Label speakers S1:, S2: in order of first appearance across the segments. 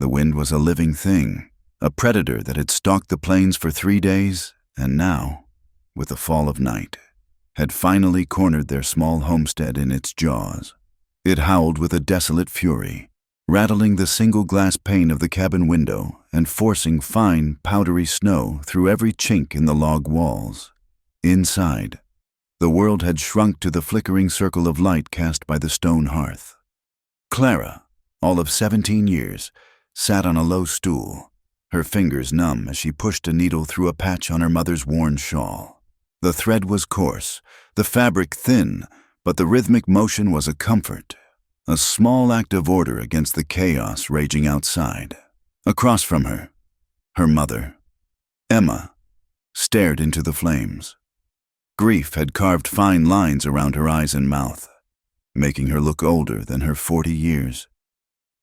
S1: The wind was a living thing, a predator that had stalked the plains for 3 days, and now, with the fall of night, had finally cornered their small homestead in its jaws. It howled with a desolate fury, rattling the single glass pane of the cabin window and forcing fine, powdery snow through every chink in the log walls. Inside, the world had shrunk to the flickering circle of light cast by the stone hearth. Clara, all of 17 years, sat on a low stool, her fingers numb as she pushed a needle through a patch on her mother's worn shawl. The thread was coarse, the fabric thin, but the rhythmic motion was a comfort, a small act of order against the chaos raging outside. Across from her, her mother, Emma, stared into the flames. Grief had carved fine lines around her eyes and mouth, making her look older than her 40 years.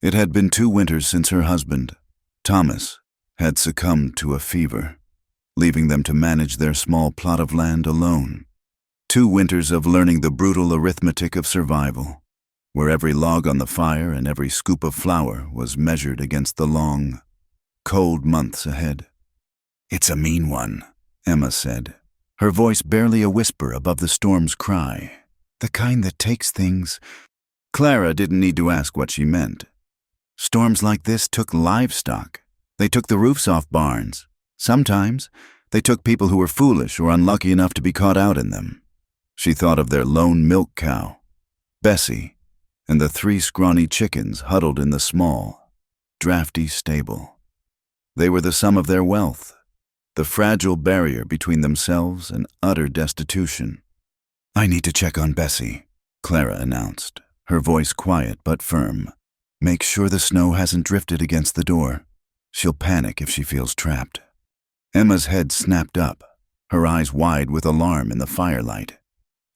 S1: It had been 2 winters since her husband, Thomas, had succumbed to a fever, leaving them to manage their small plot of land alone. 2 winters of learning the brutal arithmetic of survival, where every log on the fire and every scoop of flour was measured against the long, cold months ahead. "It's a mean one," Emma said, her voice barely a whisper above the storm's cry. "The kind that takes things." Clara didn't need to ask what she meant. Storms like this took livestock. They took the roofs off barns. Sometimes, they took people who were foolish or unlucky enough to be caught out in them. She thought of their lone milk cow, Bessie, and the 3 scrawny chickens huddled in the small, drafty stable. They were the sum of their wealth, the fragile barrier between themselves and utter destitution. "I need to check on Bessie," Clara announced, her voice quiet but firm. "Make sure the snow hasn't drifted against the door. She'll panic if she feels trapped." Emma's head snapped up, her eyes wide with alarm in the firelight.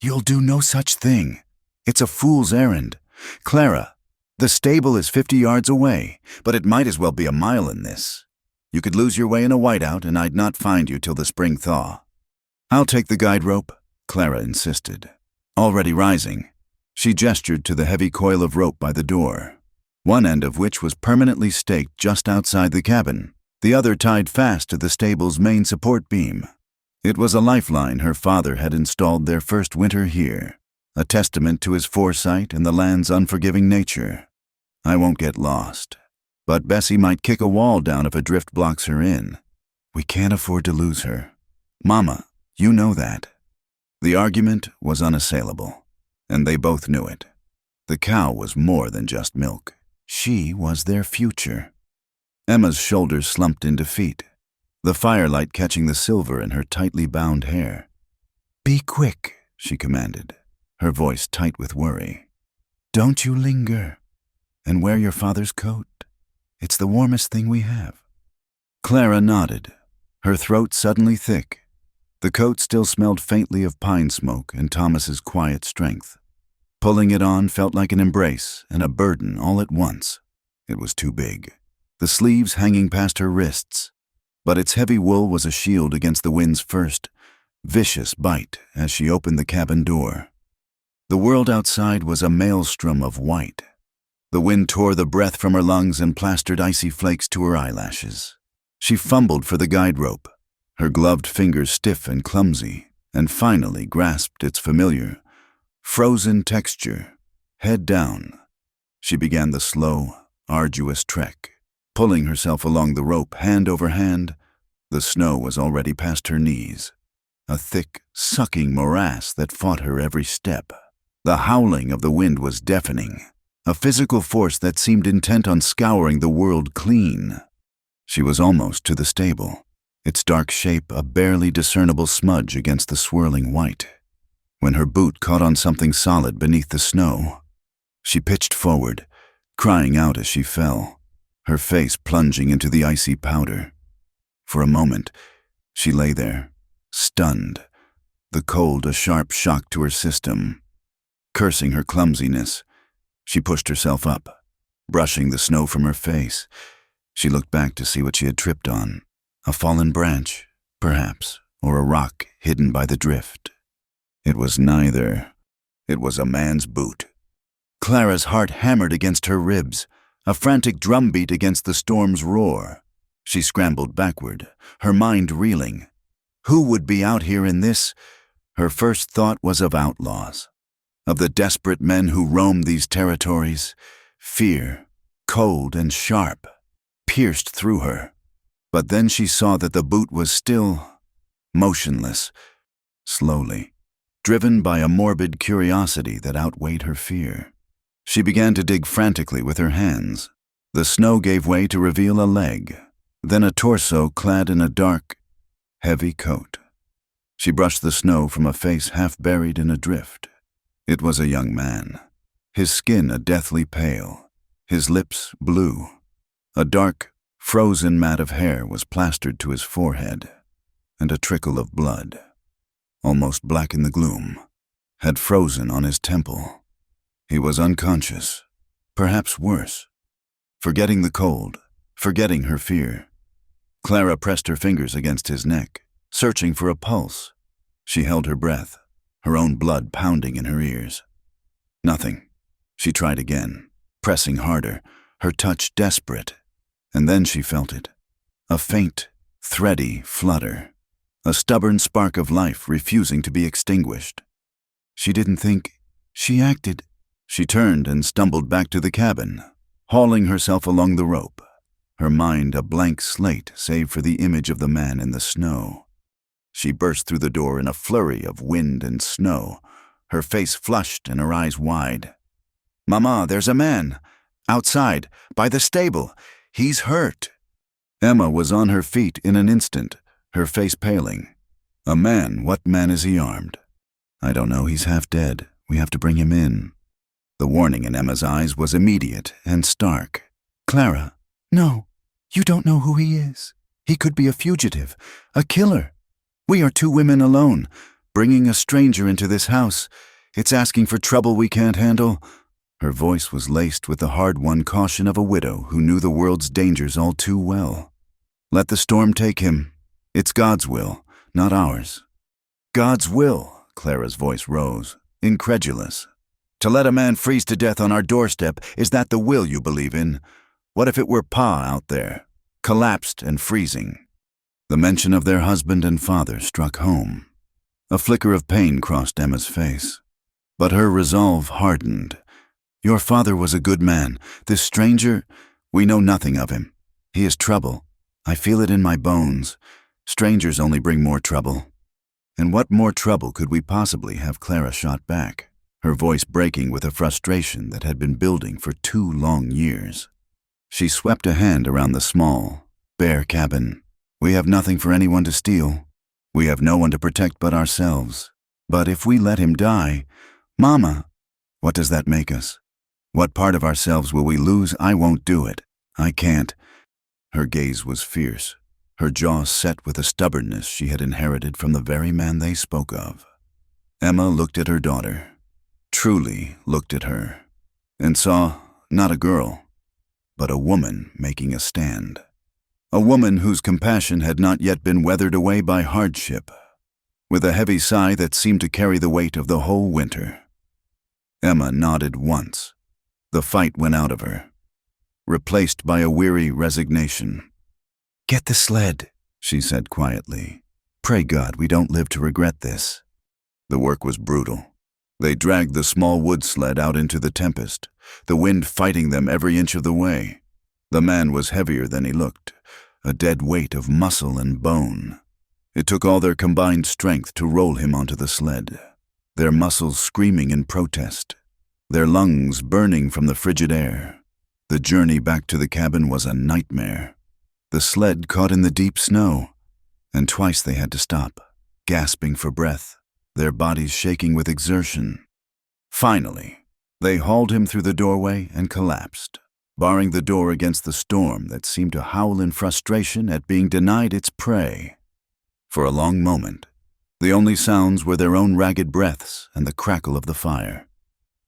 S1: "You'll do no such thing. It's a fool's errand. Clara, the stable is 50 yards away, but it might as well be a mile in this. You could lose your way in a whiteout, and I'd not find you till the spring thaw." "I'll take the guide rope," Clara insisted. Already rising, she gestured to the heavy coil of rope by the door, one end of which was permanently staked just outside the cabin, the other tied fast to the stable's main support beam. It was a lifeline her father had installed their first winter here, a testament to his foresight and the land's unforgiving nature. "I won't get lost, but Bessie might kick a wall down if a drift blocks her in. We can't afford to lose her. Mama, you know that." The argument was unassailable, and they both knew it. The cow was more than just milk. She was their future. Emma's shoulders slumped in defeat, the firelight catching the silver in her tightly bound hair. "Be quick," she commanded, her voice tight with worry. "Don't you linger. And wear your father's coat. It's the warmest thing we have." Clara nodded, her throat suddenly thick. The coat still smelled faintly of pine smoke and Thomas's quiet strength. Pulling it on felt like an embrace and a burden all at once. It was too big, the sleeves hanging past her wrists, but its heavy wool was a shield against the wind's first, vicious bite as she opened the cabin door. The world outside was a maelstrom of white. The wind tore the breath from her lungs and plastered icy flakes to her eyelashes. She fumbled for the guide rope, her gloved fingers stiff and clumsy, and finally grasped its familiar, frozen texture, head down. She began the slow, arduous trek, pulling herself along the rope hand over hand. The snow was already past her knees, a thick, sucking morass that fought her every step. The howling of the wind was deafening, a physical force that seemed intent on scouring the world clean. She was almost to the stable, its dark shape a barely discernible smudge against the swirling white, when her boot caught on something solid beneath the snow. She pitched forward, crying out as she fell, her face plunging into the icy powder. For a moment, she lay there, stunned, the cold a sharp shock to her system. Cursing her clumsiness, she pushed herself up, brushing the snow from her face. She looked back to see what she had tripped on, a fallen branch, perhaps, or a rock hidden by the drift. It was neither. It was a man's boot. Clara's heart hammered against her ribs, a frantic drumbeat against the storm's roar. She scrambled backward, her mind reeling. Who would be out here in this? Her first thought was of outlaws, of the desperate men who roamed these territories. Fear, cold and sharp, pierced through her. But then she saw that the boot was still motionless, slowly, driven by a morbid curiosity that outweighed her fear. She began to dig frantically with her hands. The snow gave way to reveal a leg, then a torso clad in a dark, heavy coat. She brushed the snow from a face half buried in a drift. It was a young man, his skin a deathly pale, his lips blue. A dark, frozen mat of hair was plastered to his forehead, and a trickle of blood, almost black in the gloom, had frozen on his temple. He was unconscious, perhaps worse. Forgetting the cold, forgetting her fear, Clara pressed her fingers against his neck, searching for a pulse. She held her breath, her own blood pounding in her ears. Nothing. She tried again, pressing harder, her touch desperate. And then she felt it. A faint, thready flutter. A stubborn spark of life refusing to be extinguished. She didn't think. She acted. She turned and stumbled back to the cabin, hauling herself along the rope, her mind a blank slate save for the image of the man in the snow. She burst through the door in a flurry of wind and snow, her face flushed and her eyes wide. "Mama, there's a man! Outside, by the stable! He's hurt!" Emma was on her feet in an instant, her face paling. "A man? What man is he armed?" "I don't know, he's half dead. We have to bring him in." The warning in Emma's eyes was immediate and stark. "Clara, no, you don't know who he is. He could be a fugitive, a killer. We are two women alone, bringing a stranger into this house. It's asking for trouble we can't handle." Her voice was laced with the hard-won caution of a widow who knew the world's dangers all too well. "Let the storm take him. It's God's will, not ours." "God's will," Clara's voice rose, incredulous. "To let a man freeze to death on our doorstep, is that the will you believe in? What if it were Pa out there, collapsed and freezing?" The mention of their husband and father struck home. A flicker of pain crossed Emma's face, but her resolve hardened. "Your father was a good man. This stranger, we know nothing of him. He is trouble. I feel it in my bones. Strangers only bring more trouble." "And what more trouble could we possibly have?" Clara shot back, her voice breaking with a frustration that had been building for 2 long years. She swept a hand around the small, bare cabin. "We have nothing for anyone to steal. We have no one to protect but ourselves. But if we let him die, Mama, what does that make us? What part of ourselves will we lose? I won't do it. I can't." Her gaze was fierce, her jaw set with a stubbornness she had inherited from the very man they spoke of. Emma looked at her daughter, truly looked at her, and saw not a girl, but a woman making a stand. A woman whose compassion had not yet been weathered away by hardship, with a heavy sigh that seemed to carry the weight of the whole winter. Emma nodded once. The fight went out of her, replaced by a weary resignation. "Get the sled," she said quietly. "Pray God we don't live to regret this." The work was brutal. They dragged the small wood sled out into the tempest, the wind fighting them every inch of the way. The man was heavier than he looked, a dead weight of muscle and bone. It took all their combined strength to roll him onto the sled, their muscles screaming in protest, their lungs burning from the frigid air. The journey back to the cabin was a nightmare. The sled caught in the deep snow, and twice they had to stop, gasping for breath, their bodies shaking with exertion. Finally, they hauled him through the doorway and collapsed, barring the door against the storm that seemed to howl in frustration at being denied its prey. For a long moment, the only sounds were their own ragged breaths and the crackle of the fire.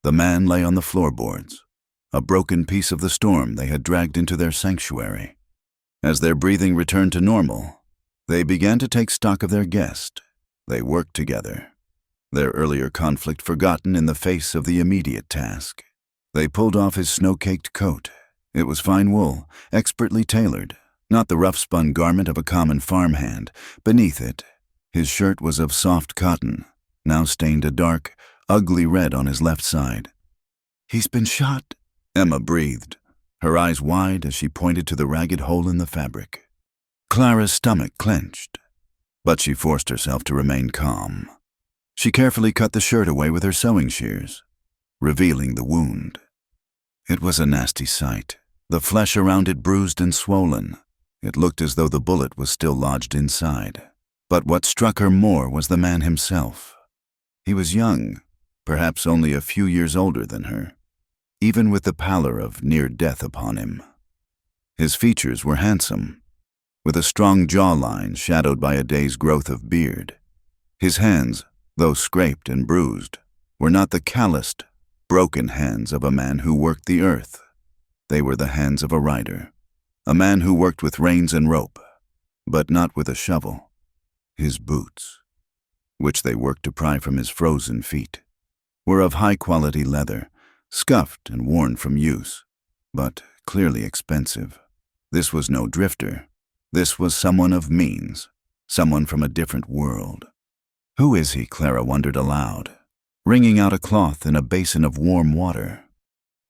S1: The man lay on the floorboards, a broken piece of the storm they had dragged into their sanctuary. As their breathing returned to normal, they began to take stock of their guest. They worked together, their earlier conflict forgotten in the face of the immediate task. They pulled off his snow-caked coat, It was fine wool, expertly tailored, not the rough-spun garment of a common farmhand. Beneath it, his shirt was of soft cotton, now stained a dark, ugly red on his left side. "He's been shot," Emma breathed, her eyes wide as she pointed to the ragged hole in the fabric. Clara's stomach clenched, but she forced herself to remain calm. She carefully cut the shirt away with her sewing shears, revealing the wound. It was a nasty sight, the flesh around it bruised and swollen. It looked as though the bullet was still lodged inside. But what struck her more was the man himself. He was young, perhaps only a few years older than her, even with the pallor of near death upon him. His features were handsome, with a strong jawline shadowed by a day's growth of beard. His hands, though scraped and bruised, were not the calloused, broken hands of a man who worked the earth. They were the hands of a rider, a man who worked with reins and rope, but not with a shovel. His boots, which they worked to pry from his frozen feet, were of high-quality leather, scuffed and worn from use, but clearly expensive. This was no drifter. This was someone of means, someone from a different world. Who is he? Clara wondered aloud, wringing out a cloth in a basin of warm water.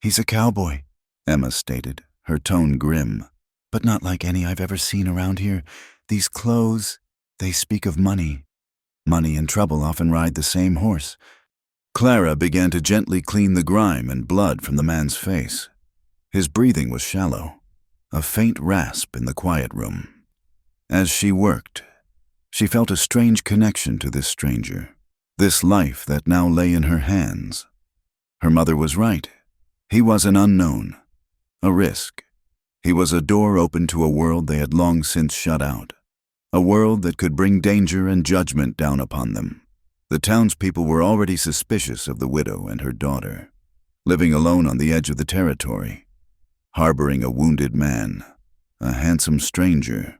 S1: "He's a cowboy," Emma stated, her tone grim. "But not like any I've ever seen around here. These clothes, they speak of money. Money and trouble often ride the same horse." Clara began to gently clean the grime and blood from the man's face. His breathing was shallow, a faint rasp in the quiet room. As she worked, she felt a strange connection to this stranger, this life that now lay in her hands. Her mother was right. He was an unknown, a risk. He was a door open to a world they had long since shut out, a world that could bring danger and judgment down upon them. The townspeople were already suspicious of the widow and her daughter, living alone on the edge of the territory, harboring a wounded man. A handsome stranger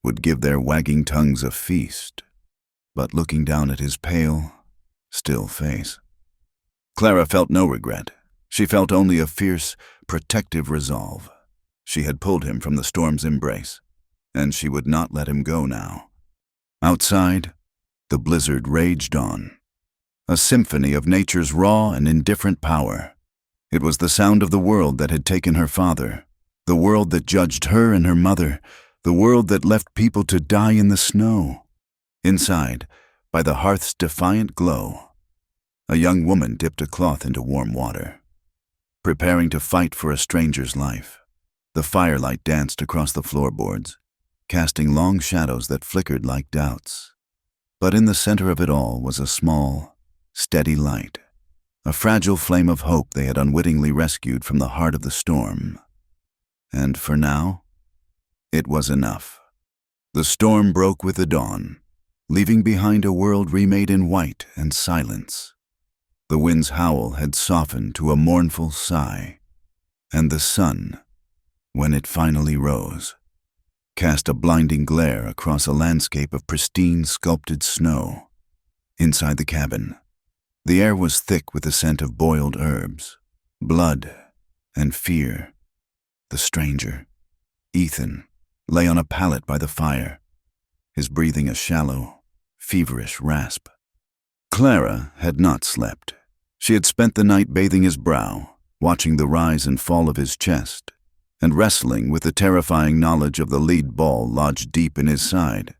S1: would give their wagging tongues a feast, but looking down at his pale, still face, Clara felt no regret. She felt only a fierce, protective resolve. She had pulled him from the storm's embrace, and she would not let him go now. Outside, the blizzard raged on, a symphony of nature's raw and indifferent power. It was the sound of the world that had taken her father, the world that judged her and her mother, the world that left people to die in the snow. Inside, by the hearth's defiant glow, a young woman dipped a cloth into warm water, preparing to fight for a stranger's life. The firelight danced across the floorboards, casting long shadows that flickered like doubts. But in the center of it all was a small, steady light, a fragile flame of hope they had unwittingly rescued from the heart of the storm. And for now, it was enough. The storm broke with the dawn, leaving behind a world remade in white and silence. The wind's howl had softened to a mournful sigh, and the sun, when it finally rose, cast a blinding glare across a landscape of pristine sculpted snow. Inside the cabin, the air was thick with the scent of boiled herbs, blood, and fear. The stranger, Ethan, lay on a pallet by the fire, his breathing a shallow, feverish rasp. Clara had not slept. She had spent the night bathing his brow, watching the rise and fall of his chest, and wrestling with the terrifying knowledge of the lead ball lodged deep in his side.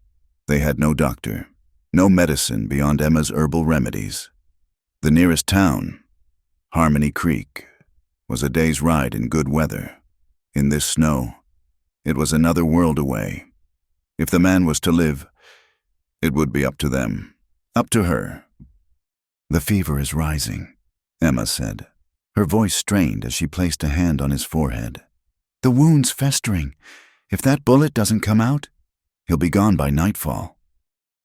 S1: They had no doctor, no medicine beyond Emma's herbal remedies. The nearest town, Harmony Creek, was a day's ride in good weather. In this snow, it was another world away. If the man was to live, it would be up to them, up to her. "The fever is rising," Emma said, her voice strained as she placed a hand on his forehead. "The wound's festering. If that bullet doesn't come out, he'll be gone by nightfall."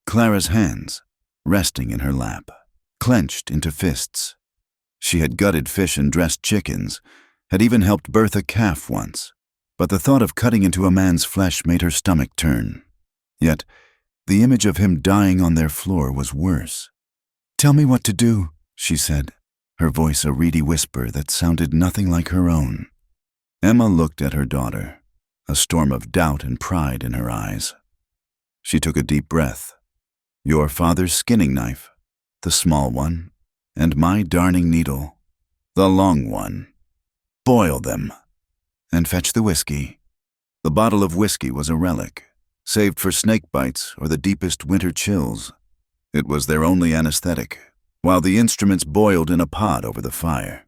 S1: Clara's hands, resting in her lap, clenched into fists. She had gutted fish and dressed chickens, had even helped birth a calf once, but the thought of cutting into a man's flesh made her stomach turn. Yet, the image of him dying on their floor was worse. "Tell me what to do," she said, her voice a reedy whisper that sounded nothing like her own. Emma looked at her daughter, a storm of doubt and pride in her eyes. She took a deep breath. Your father's skinning knife, the small one, and my darning needle, the long one. Boil them, and fetch the whiskey. The bottle of whiskey was a relic, saved for snake bites or the deepest winter chills. It was their only anesthetic, while the instruments boiled in a pot over the fire.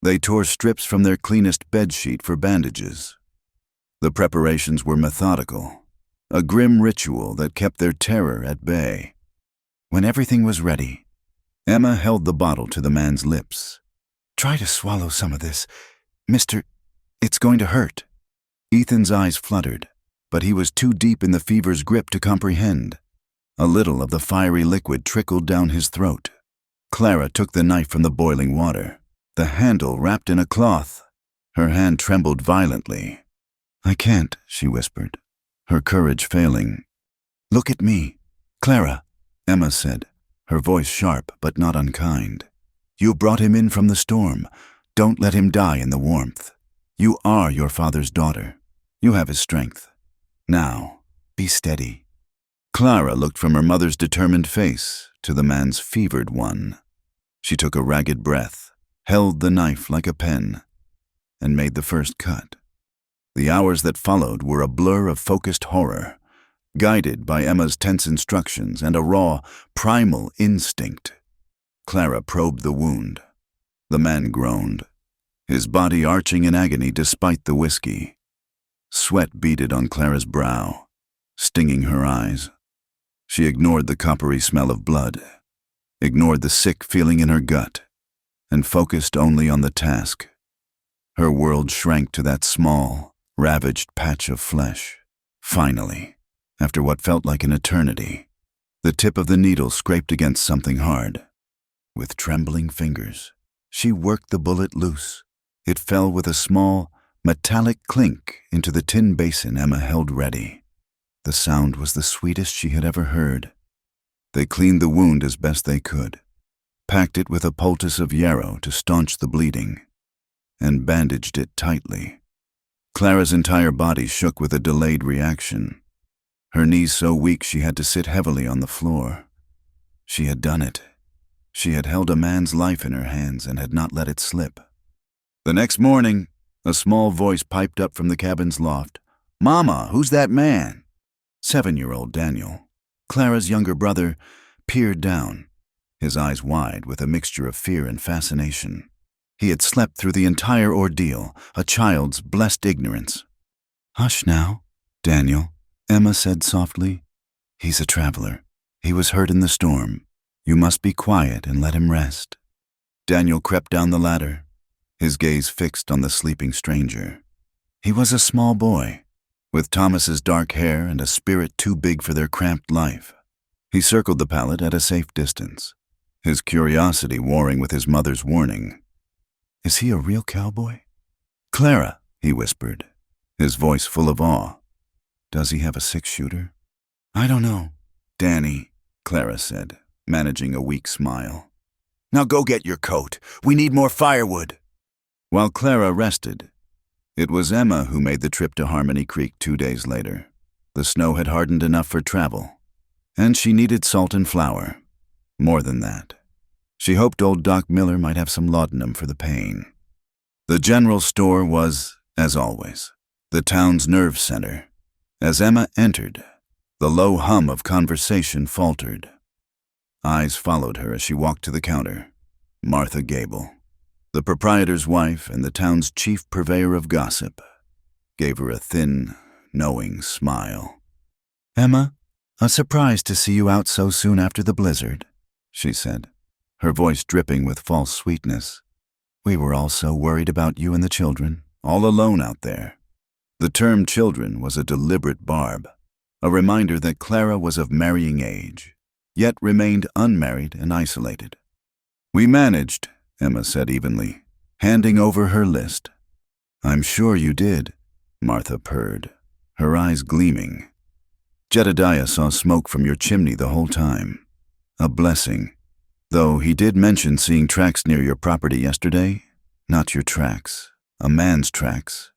S1: They tore strips from their cleanest bedsheet for bandages. The preparations were methodical, a grim ritual that kept their terror at bay. When everything was ready, Emma held the bottle to the man's lips. Try to swallow some of this, Mister. It's going to hurt. Ethan's eyes fluttered, but he was too deep in the fever's grip to comprehend. A little of the fiery liquid trickled down his throat. Clara took the knife from the boiling water, the handle wrapped in a cloth. Her hand trembled violently. I can't, she whispered, her courage failing. Look at me. Clara, Emma said, her voice sharp but not unkind. You brought him in from the storm. Don't let him die in the warmth. You are your father's daughter. You have his strength. Now, be steady. Clara looked from her mother's determined face to the man's fevered one. She took a ragged breath, held the knife like a pen, and made the first cut. The hours that followed were a blur of focused horror, guided by Emma's tense instructions and a raw, primal instinct. Clara probed the wound. The man groaned, his body arching in agony despite the whiskey. Sweat beaded on Clara's brow, stinging her eyes. She ignored the coppery smell of blood, ignored the sick feeling in her gut, and focused only on the task. Her world shrank to that small, ravaged patch of flesh. Finally, after what felt like an eternity, the tip of the needle scraped against something hard. With trembling fingers, she worked the bullet loose. It fell with a small, metallic clink into the tin basin Emma held ready. The sound was the sweetest she had ever heard. They cleaned the wound as best they could, packed it with a poultice of yarrow to staunch the bleeding, and bandaged it tightly. Clara's entire body shook with a delayed reaction, her knees so weak she had to sit heavily on the floor. She had done it. She had held a man's life in her hands and had not let it slip. The next morning, a small voice piped up from the cabin's loft. Mama, who's that man? 7-year-old Daniel, Clara's younger brother, peered down, his eyes wide with a mixture of fear and fascination. He had slept through the entire ordeal, a child's blessed ignorance. Hush now, Daniel, Emma said softly. He's a traveler. He was hurt in the storm. You must be quiet and let him rest. Daniel crept down the ladder, his gaze fixed on the sleeping stranger. He was a small boy, with Thomas's dark hair and a spirit too big for their cramped life. He circled the pallet at a safe distance, his curiosity warring with his mother's warning. Is he a real cowboy? Clara, he whispered, his voice full of awe. Does he have a 6-shooter? I don't know. Danny, Clara said, managing a weak smile. Now go get your coat. We need more firewood. While Clara rested, it was Emma who made the trip to Harmony Creek 2 days later. The snow had hardened enough for travel, and she needed salt and flour. More than that, she hoped old Doc Miller might have some laudanum for the pain. The general store was, as always, the town's nerve center. As Emma entered, the low hum of conversation faltered. Eyes followed her as she walked to the counter. Martha Gable, the proprietor's wife and the town's chief purveyor of gossip, gave her a thin, knowing smile. Emma, a surprise to see you out so soon after the blizzard, she said, her voice dripping with false sweetness. We were all so worried about you and the children, all alone out there. The term children was a deliberate barb, a reminder that Clara was of marrying age, yet remained unmarried and isolated. We managed, Emma said evenly, handing over her list. I'm sure you did, Martha purred, her eyes gleaming. Jedediah saw smoke from your chimney the whole time. A blessing, though he did mention seeing tracks near your property yesterday. Not your tracks, a man's tracks,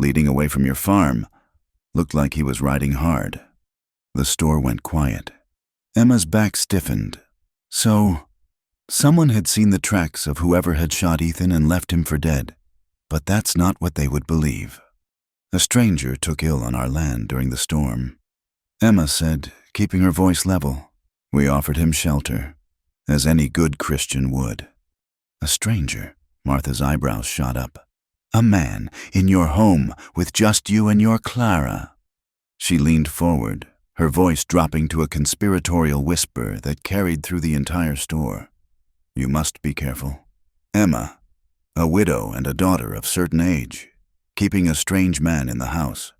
S1: leading away from your farm. Looked like he was riding hard. The store went quiet. Emma's back stiffened. So, someone had seen the tracks of whoever had shot Ethan and left him for dead. But that's not what they would believe. A stranger took ill on our land during the storm. Emma said, keeping her voice level, we offered him shelter, as any good Christian would. A stranger? Martha's eyebrows shot up. A man in your home with just you and your Clara. She leaned forward, her voice dropping to a conspiratorial whisper that carried through the entire store. You must be careful. Emma, a widow and a daughter of certain age, keeping a strange man in the house.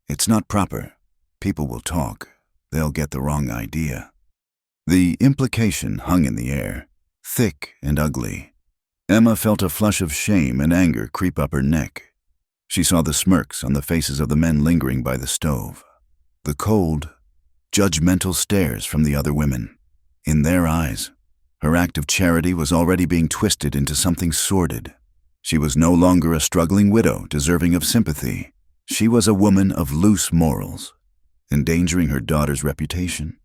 S1: It's not proper. People will talk. They'll get the wrong idea. The implication hung in the air, thick and ugly. Emma felt a flush of shame and anger creep up her neck. She saw the smirks on the faces of the men lingering by the stove. The cold, judgmental stares from the other women. In their eyes, her act of charity was already being twisted into something sordid. She was no longer a struggling widow deserving of sympathy. She was a woman of loose morals, endangering her daughter's reputation.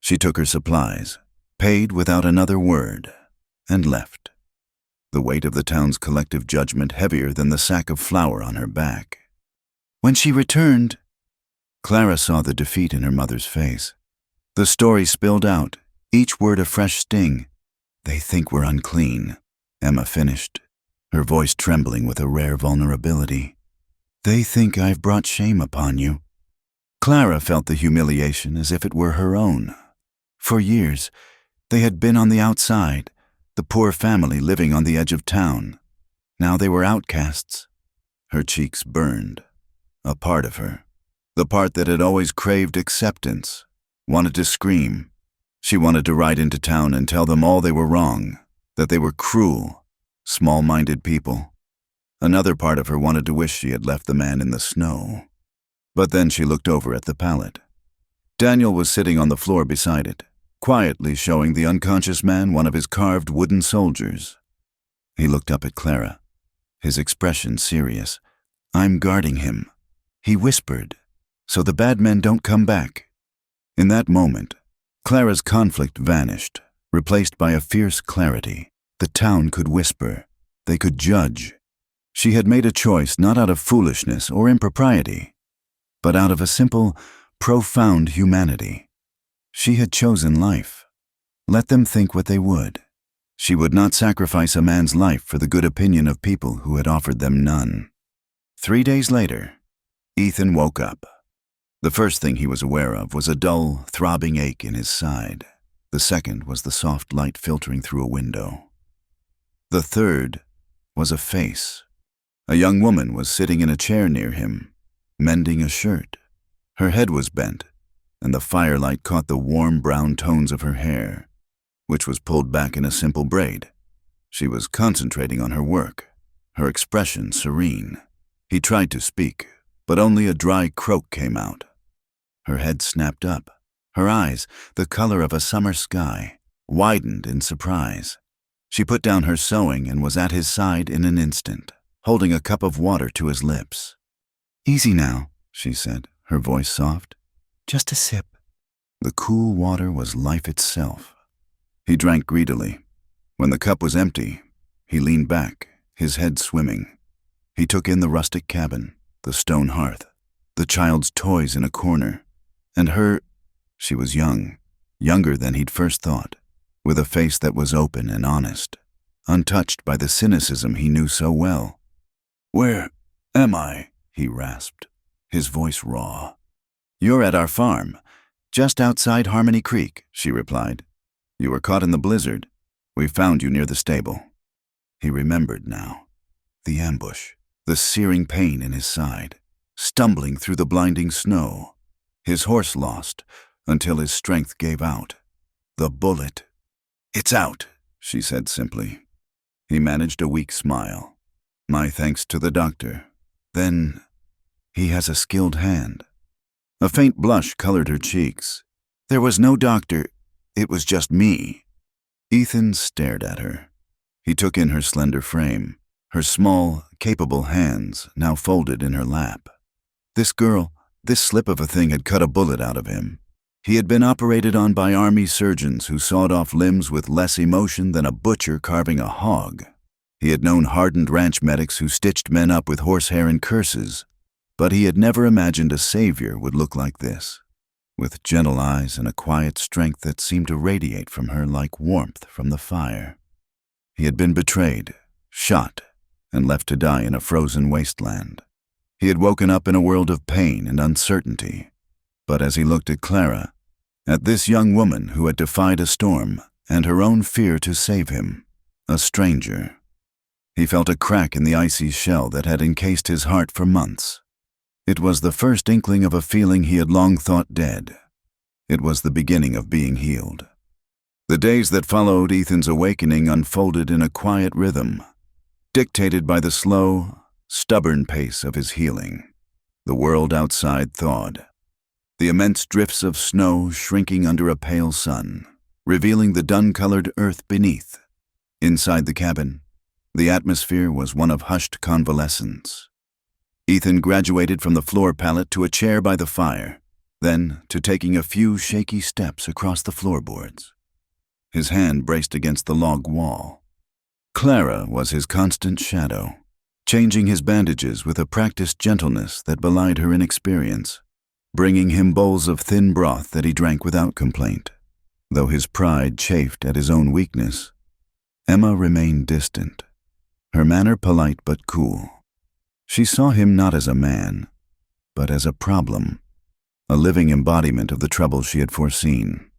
S1: She took her supplies, paid without another word, and left. The weight of the town's collective judgment heavier than the sack of flour on her back. When she returned, Clara saw the defeat in her mother's face. The story spilled out, each word a fresh sting. They think we're unclean, Emma finished, her voice trembling with a rare vulnerability. They think I've brought shame upon you. Clara felt the humiliation as if it were her own. For years, they had been on the outside, the poor family living on the edge of town. Now they were outcasts. Her cheeks burned. A part of her, the part that had always craved acceptance, wanted to scream. She wanted to ride into town and tell them all they were wrong, that they were cruel, small-minded people. Another part of her wanted to wish she had left the man in the snow. But then she looked over at the pallet. Daniel was sitting on the floor beside it, quietly showing the unconscious man one of his carved wooden soldiers. He looked up at Clara, his expression serious. I'm guarding him, he whispered, so the bad men don't come back. In that moment, Clara's conflict vanished, replaced by a fierce clarity. The town could whisper. They could judge. She had made a choice not out of foolishness or impropriety, but out of a simple, profound humanity. She had chosen life. Let them think what they would. She would not sacrifice a man's life for the good opinion of people who had offered them none. 3 days later, Ethan woke up. The first thing he was aware of was a dull, throbbing ache in his side. The second was the soft light filtering through a window. The third was a face. A young woman was sitting in a chair near him, mending a shirt. Her head was bent, and the firelight caught the warm brown tones of her hair, which was pulled back in a simple braid. She was concentrating on her work, her expression serene. He tried to speak, but only a dry croak came out. Her head snapped up. Her eyes, the color of a summer sky, widened in surprise. She put down her sewing and was at his side in an instant, holding a cup of water to his lips. Easy now, she said, her voice soft. Just a sip. The cool water was life itself. He drank greedily. When the cup was empty, he leaned back, his head swimming. He took in the rustic cabin, the stone hearth, the child's toys in a corner, and her. She was young, younger than he'd first thought, with a face that was open and honest, untouched by the cynicism he knew so well. Where am I? He rasped, his voice raw. You're at our farm, just outside Harmony Creek, she replied. You were caught in the blizzard. We found you near the stable. He remembered now. The ambush, the searing pain in his side, stumbling through the blinding snow. His horse lost, until his strength gave out. The bullet. It's out, she said simply. He managed a weak smile. My thanks to the doctor. Then, he has a skilled hand. A faint blush colored her cheeks. There was no doctor, it was just me. Ethan stared at her. He took in her slender frame, her small, capable hands now folded in her lap. This girl, this slip of a thing had cut a bullet out of him. He had been operated on by army surgeons who sawed off limbs with less emotion than a butcher carving a hog. He had known hardened ranch medics who stitched men up with horsehair and curses, but he had never imagined a savior would look like this, with gentle eyes and a quiet strength that seemed to radiate from her like warmth from the fire. He had been betrayed, shot, and left to die in a frozen wasteland. He had woken up in a world of pain and uncertainty, but as he looked at Clara, at this young woman who had defied a storm and her own fear to save him, a stranger, he felt a crack in the icy shell that had encased his heart for months. It was the first inkling of a feeling he had long thought dead. It was the beginning of being healed. The days that followed Ethan's awakening unfolded in a quiet rhythm, dictated by the slow, stubborn pace of his healing. The world outside thawed, the immense drifts of snow shrinking under a pale sun, revealing the dun-colored earth beneath. Inside the cabin, the atmosphere was one of hushed convalescence. Ethan graduated from the floor pallet to a chair by the fire, then to taking a few shaky steps across the floorboards. His hand braced against the log wall. Clara was his constant shadow, changing his bandages with a practiced gentleness that belied her inexperience, bringing him bowls of thin broth that he drank without complaint. Though his pride chafed at his own weakness, Emma remained distant, her manner polite but cool. She saw him not as a man, but as a problem, a living embodiment of the trouble she had foreseen.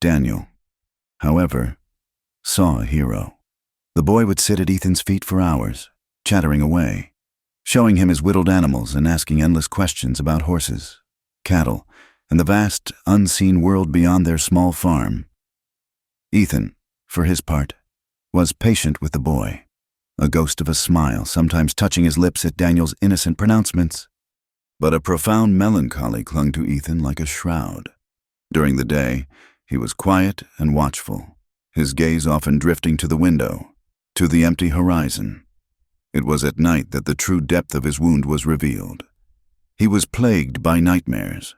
S1: Daniel, however, saw a hero. The boy would sit at Ethan's feet for hours, chattering away, showing him his whittled animals and asking endless questions about horses, cattle, and the vast, unseen world beyond their small farm. Ethan, for his part, was patient with the boy, a ghost of a smile sometimes touching his lips at Daniel's innocent pronouncements. But a profound melancholy clung to Ethan like a shroud. During the day, he was quiet and watchful, his gaze often drifting to the window, to the empty horizon. It was at night that the true depth of his wound was revealed. He was plagued by nightmares.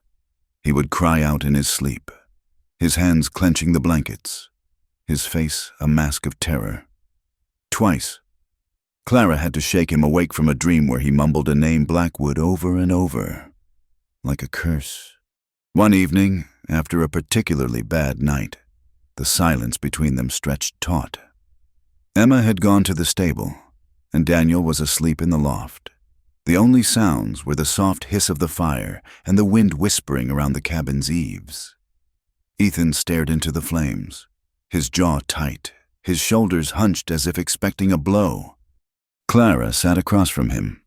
S1: He would cry out in his sleep, his hands clenching the blankets, his face a mask of terror. Twice, Clara had to shake him awake from a dream where he mumbled a name Blackwood over and over, like a curse. One evening, after a particularly bad night, the silence between them stretched taut. Emma had gone to the stable, and Daniel was asleep in the loft. The only sounds were the soft hiss of the fire and the wind whispering around the cabin's eaves. Ethan stared into the flames, his jaw tight, his shoulders hunched as if expecting a blow. Clara sat across from him,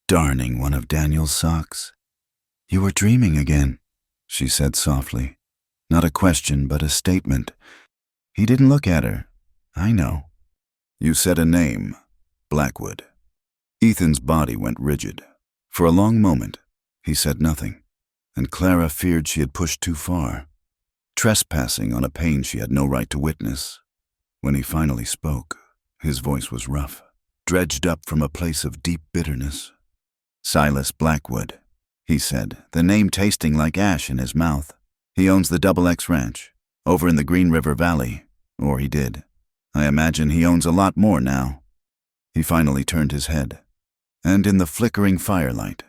S1: darning one of Daniel's socks. "You were dreaming again," she said softly. Not a question, but a statement. He didn't look at her. "I know." "You said a name, Blackwood." Ethan's body went rigid. For a long moment, he said nothing, and Clara feared she had pushed too far, trespassing on a pain she had no right to witness. When he finally spoke, his voice was rough, dredged up from a place of deep bitterness. "Silas Blackwood," he said, the name tasting like ash in his mouth. "He owns the Double X Ranch, over in the Green River Valley, or he did. I imagine he owns a lot more now." He finally turned his head, and in the flickering firelight,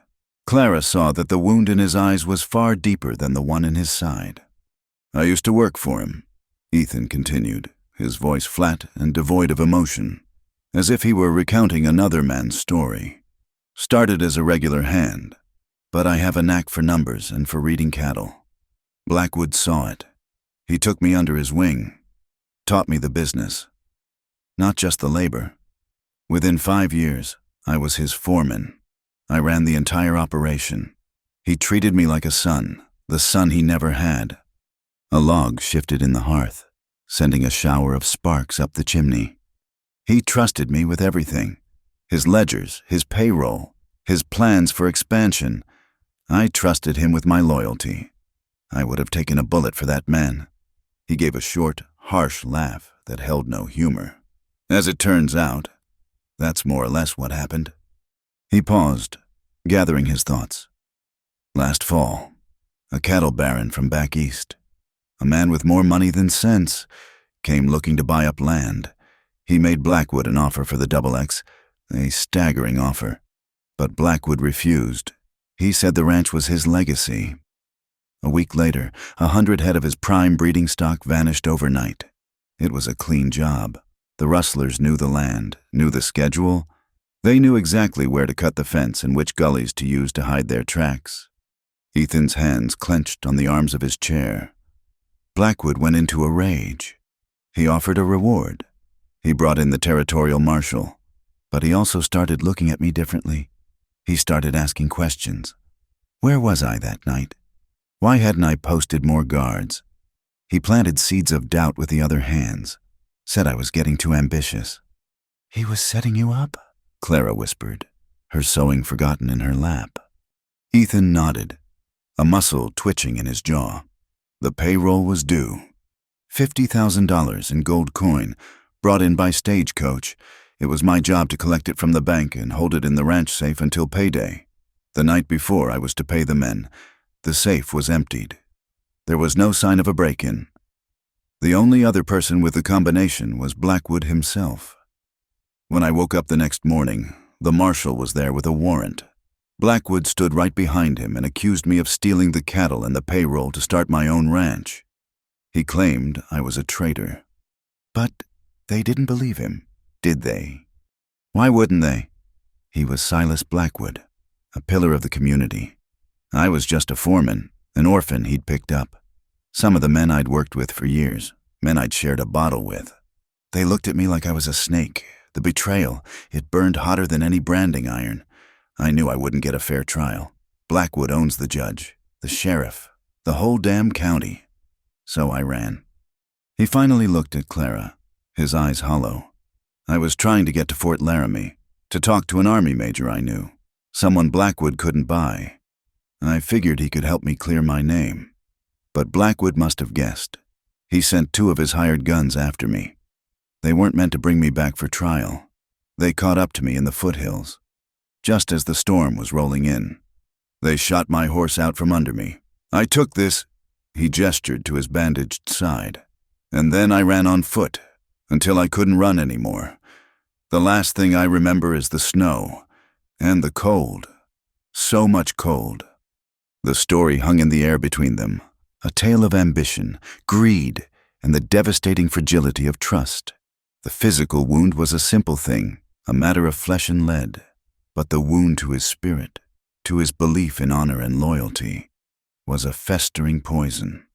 S1: Clara saw that the wound in his eyes was far deeper than the one in his side. "I used to work for him," Ethan continued, his voice flat and devoid of emotion, as if he were recounting another man's story. "Started as a regular hand, but I have a knack for numbers and for reading cattle. Blackwood saw it. He took me under his wing, taught me the business, not just the labor. Within 5 years, I was his foreman. I ran the entire operation. He treated me like a son, the son he never had." A log shifted in the hearth, sending a shower of sparks up the chimney. "He trusted me with everything. His ledgers, his payroll, his plans for expansion. I trusted him with my loyalty. I would have taken a bullet for that man." He gave a short, harsh laugh that held no humor. "As it turns out, That's more or less what happened. He paused, gathering his thoughts. Last fall, a cattle baron from back east, a man with more money than sense, came looking to buy up land. He made Blackwood an offer for the XX, a staggering offer. But Blackwood refused. He said the ranch was his legacy. A week later, 100 head of his prime breeding stock vanished overnight. It was a clean job. The rustlers knew the land, knew the schedule. They knew exactly where to cut the fence and which gullies to use to hide their tracks. Ethan's hands clenched on the arms of his chair. Blackwood went into a rage. He offered a reward. He brought in the territorial marshal. But he also started looking at me differently. He started asking questions. Where was I that night? Why hadn't I posted more guards? He planted seeds of doubt with the other hands, said I was getting too ambitious. He was setting you up? Clara whispered, her sewing forgotten in her lap. Ethan nodded, a muscle twitching in his jaw. The payroll was due. $50,000 in gold coin, brought in by stagecoach. It was my job to collect it from the bank and hold it in the ranch safe until payday. The night before I was to pay the men, the safe was emptied. There was no sign of a break-in. The only other person with the combination was Blackwood himself. When I woke up the next morning, the marshal was there with a warrant. Blackwood stood right behind him and accused me of stealing the cattle and the payroll to start my own ranch. He claimed I was a traitor. But they didn't believe him, did they? Why wouldn't they? He was Silas Blackwood, a pillar of the community. I was just a foreman, an orphan he'd picked up. Some of the men I'd worked with for years, men I'd shared a bottle with. They looked at me like I was a snake. The betrayal, it burned hotter than any branding iron. I knew I wouldn't get a fair trial. Blackwood owns the judge, the sheriff, the whole damn county. So I ran. He finally looked at Clara, his eyes hollow. I was trying to get to Fort Laramie, to talk to an army major I knew, someone Blackwood couldn't buy. I figured he could help me clear my name. But Blackwood must have guessed. He sent 2 of his hired guns after me. They weren't meant to bring me back for trial. They caught up to me in the foothills, just as the storm was rolling in. They shot my horse out from under me. I took this, he gestured to his bandaged side, and then I ran on foot until I couldn't run anymore. The last thing I remember is the snow and the cold. So much cold. The story hung in the air between them, a tale of ambition, greed, and the devastating fragility of trust. The physical wound was a simple thing, a matter of flesh and lead. But the wound to his spirit, to his belief in honor and loyalty, was a festering poison.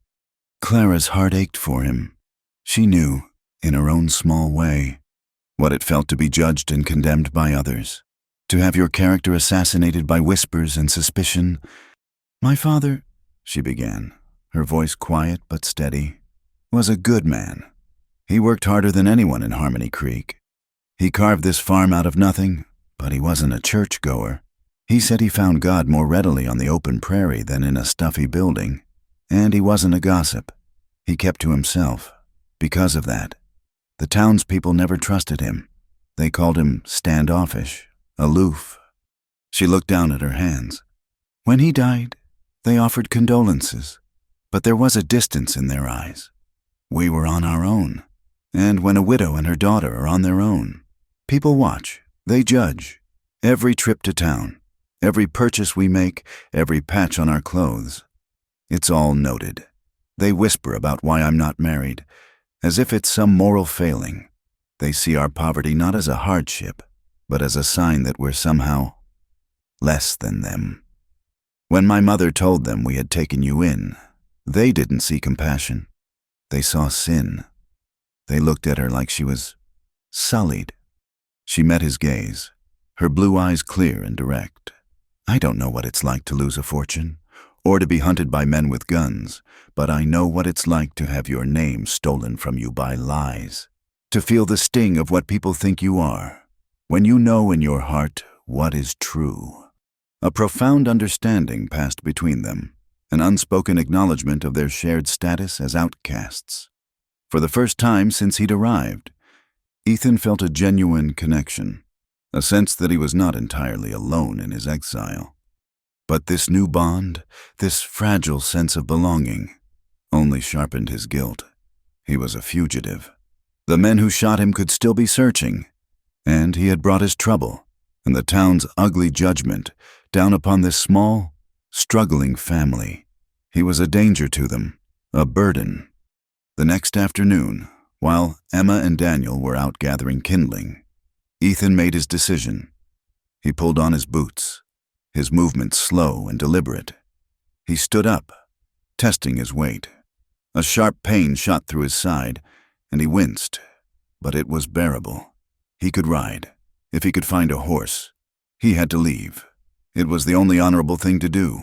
S1: Clara's heart ached for him. She knew, in her own small way, what it felt to be judged and condemned by others, to have your character assassinated by whispers and suspicion. My father, she began, her voice quiet but steady, was a good man. He worked harder than anyone in Harmony Creek. He carved this farm out of nothing, but he wasn't a churchgoer. He said he found God more readily on the open prairie than in a stuffy building. And he wasn't a gossip. He kept to himself. Because of that, the townspeople never trusted him. They called him standoffish, aloof. She looked down at her hands. When he died, they offered condolences, but there was a distance in their eyes. We were on our own. And when a widow and her daughter are on their own, people watch, they judge. Every trip to town, every purchase we make, every patch on our clothes. It's all noted. They whisper about why I'm not married, as if it's some moral failing. They see our poverty not as a hardship, but as a sign that we're somehow less than them. When my mother told them we had taken you in, they didn't see compassion. They saw sin. They looked at her like she was sullied. She met his gaze, her blue eyes clear and direct. I don't know what it's like to lose a fortune, or to be hunted by men with guns, but I know what it's like to have your name stolen from you by lies, to feel the sting of what people think you are, when you know in your heart what is true. A profound understanding passed between them, an unspoken acknowledgement of their shared status as outcasts. For the first time since he'd arrived, Ethan felt a genuine connection. a sense that he was not entirely alone in his exile. But this new bond, this fragile sense of belonging, only sharpened his guilt. He was a fugitive. The men who shot him could still be searching, and he had brought his trouble and the town's ugly judgment down upon this small, struggling family. He was a danger to them, a burden. The next afternoon, while Emma and Daniel were out gathering kindling, Ethan made his decision. He pulled on his boots, his movements slow and deliberate. He stood up, testing his weight. A sharp pain shot through his side, and he winced, but it was bearable. He could ride. If he could find a horse, he had to leave. It was the only honorable thing to do.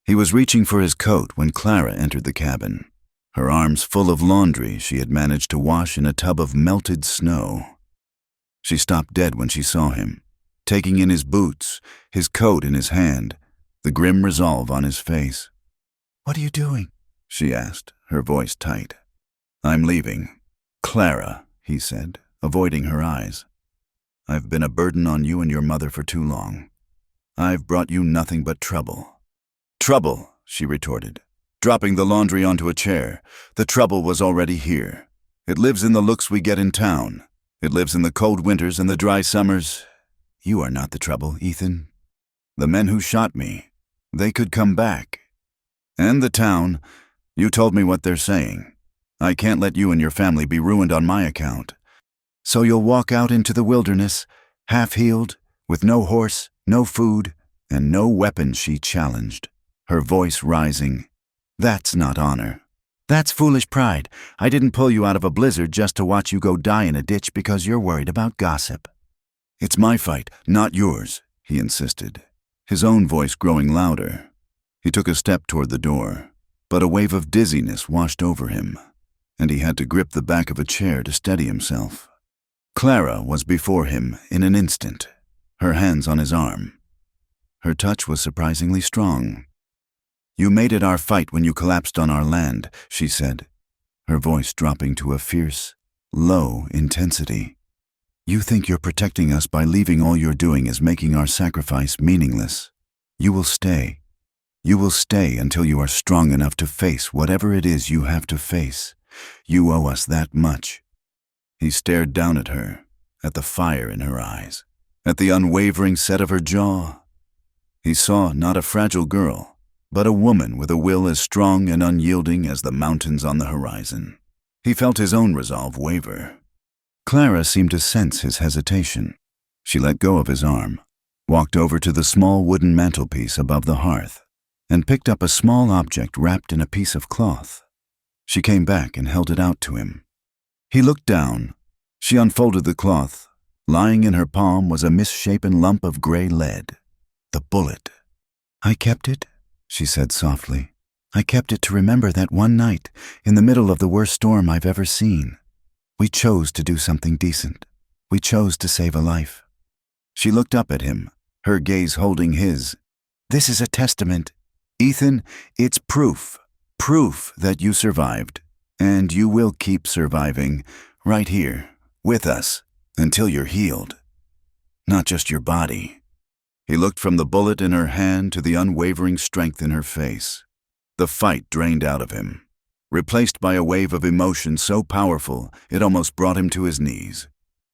S1: He was reaching for his coat when Clara entered the cabin, her arms full of laundry she had managed to wash in a tub of melted snow. She stopped dead when she saw him, taking in his boots, his coat in his hand, the grim resolve on his face. "What are you doing?" she asked, her voice tight. "I'm leaving. Clara," he said, avoiding her eyes. "I've been a burden on you and your mother for too long. I've brought you nothing but trouble." "Trouble," she retorted, dropping the laundry onto a chair. "The trouble was already here. It lives in the looks we get in town. It lives in the cold winters and the dry summers. You are not the trouble, Ethan. The men who shot me, they could come back. And the town, you told me what they're saying. I can't let you and your family be ruined on my account. So you'll walk out into the wilderness, half-healed, with no horse, no food, and no weapon," she challenged, her voice rising. "That's not honor. That's foolish pride. I didn't pull you out of a blizzard just to watch you go die in a ditch because you're worried about gossip." "It's my fight, not yours," he insisted, his own voice growing louder. He took a step toward the door, but a wave of dizziness washed over him, and he had to grip the back of a chair to steady himself. Clara was before him in an instant, her hands on his arm. Her touch was surprisingly strong. "You made it our fight when you collapsed on our land," she said, her voice dropping to a fierce, low intensity. "You think you're protecting us by leaving all you're doing is making our sacrifice meaningless. You will stay. You will stay until you are strong enough to face whatever it is you have to face. You owe us that much." He stared down at her, at the fire in her eyes, at the unwavering set of her jaw. He saw not a fragile girl, but a woman with a will as strong and unyielding as the mountains on the horizon. He felt his own resolve waver. Clara seemed to sense his hesitation. She let go of his arm, walked over to the small wooden mantelpiece above the hearth, and picked up a small object wrapped in a piece of cloth. She came back and held it out to him. He looked down. She unfolded the cloth. Lying in her palm was a misshapen lump of gray lead. The bullet. "I kept it," she said softly. "I kept it to remember that one night, in the middle of the worst storm I've ever seen. We chose to do something decent. We chose to save a life." She looked up at him, her gaze holding his. "This is a testament. Ethan, it's proof that you survived. And you will keep surviving, right here, with us, until you're healed. Not just your body." He looked from the bullet in her hand to the unwavering strength in her face. The fight drained out of him, replaced by a wave of emotion so powerful it almost brought him to his knees.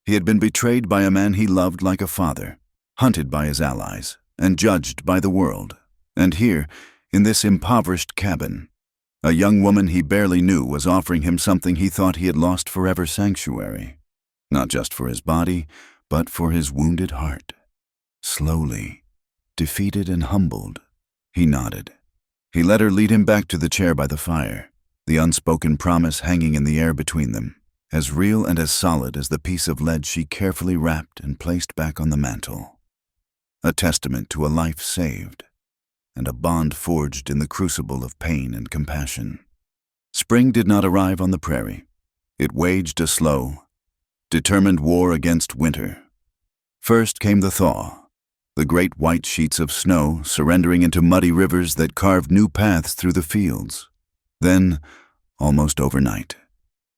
S1: He had been betrayed by a man he loved like a father, hunted by his allies, and judged by the world. And here, in this impoverished cabin, a young woman he barely knew was offering him something he thought he had lost forever: sanctuary. Not just for his body, but for his wounded heart. Slowly, defeated and humbled, he nodded. He let her lead him back to the chair by the fire, the unspoken promise hanging in the air between them, as real and as solid as the piece of lead she carefully wrapped and placed back on the mantel. A testament to a life saved, and a bond forged in the crucible of pain and compassion. Spring did not arrive on the prairie. It waged a slow, determined war against winter. First came the thaw, the great white sheets of snow surrendering into muddy rivers that carved new paths through the fields. Then, almost overnight,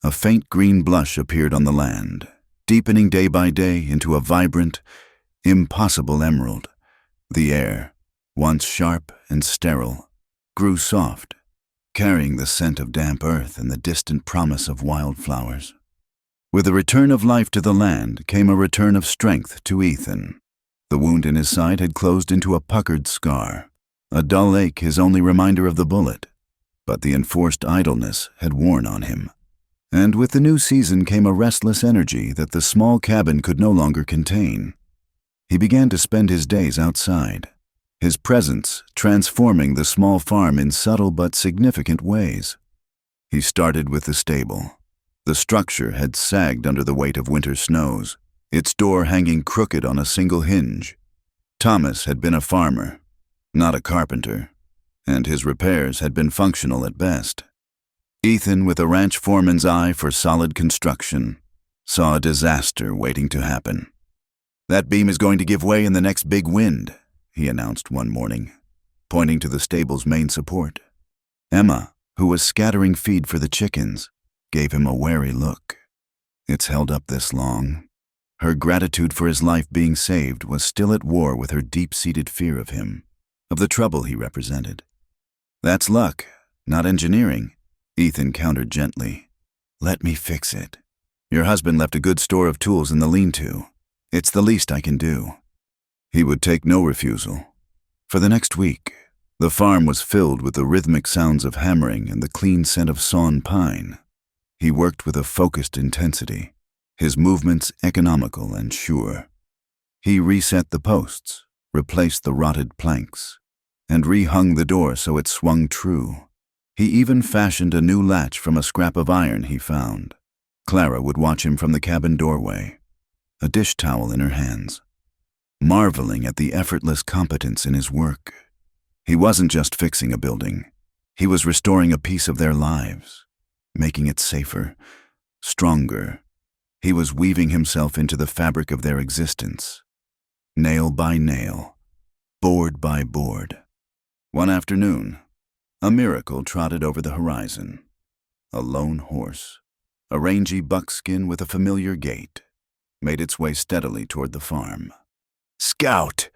S1: a faint green blush appeared on the land, deepening day by day into a vibrant, impossible emerald. The air, once sharp and sterile, grew soft, carrying the scent of damp earth and the distant promise of wildflowers. With the return of life to the land came a return of strength to Ethan. The wound in his side had closed into a puckered scar, a dull ache his only reminder of the bullet. But the enforced idleness had worn on him. And with the new season came a restless energy that the small cabin could no longer contain. He began to spend his days outside, his presence transforming the small farm in subtle but significant ways. He started with the stable. The structure had sagged under the weight of winter snows, its door hanging crooked on a single hinge. Thomas had been a farmer, not a carpenter, and his repairs had been functional at best. Ethan, with a ranch foreman's eye for solid construction, saw a disaster waiting to happen. "That beam is going to give way in the next big wind," he announced one morning, pointing to the stable's main support. Emma, who was scattering feed for the chickens, gave him a wary look. It's held up this long. Her gratitude for his life being saved was still at war with her deep-seated fear of him, of the trouble he represented. "That's luck, not engineering," Ethan countered gently. "Let me fix it. Your husband left a good store of tools in the lean-to. It's the least I can do." He would take no refusal. For the next week, the farm was filled with the rhythmic sounds of hammering and the clean scent of sawn pine. He worked with a focused intensity, his movements economical and sure. He reset the posts, replaced the rotted planks, and rehung the door so it swung true. He even fashioned a new latch from a scrap of iron he found. Clara would watch him from the cabin doorway, a dish towel in her hands, marveling at the effortless competence in his work. He wasn't just fixing a building. He was restoring a piece of their lives, making it safer, stronger. He was weaving himself into the fabric of their existence, nail by nail, board by board. One afternoon, a miracle trotted over the horizon. A lone horse, a rangy buckskin with a familiar gait, made its way steadily toward the farm. "Scout!"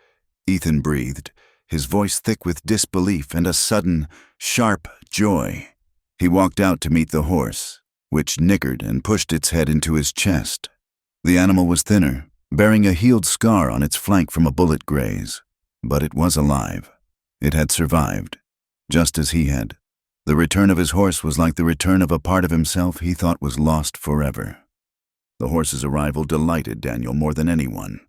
S1: Ethan breathed, his voice thick with disbelief and a sudden, sharp joy. He walked out to meet the horse, which nickered and pushed its head into his chest. The animal was thinner, bearing a healed scar on its flank from a bullet graze. But it was alive. It had survived, just as he had. The return of his horse was like the return of a part of himself he thought was lost forever. The horse's arrival delighted Daniel more than anyone.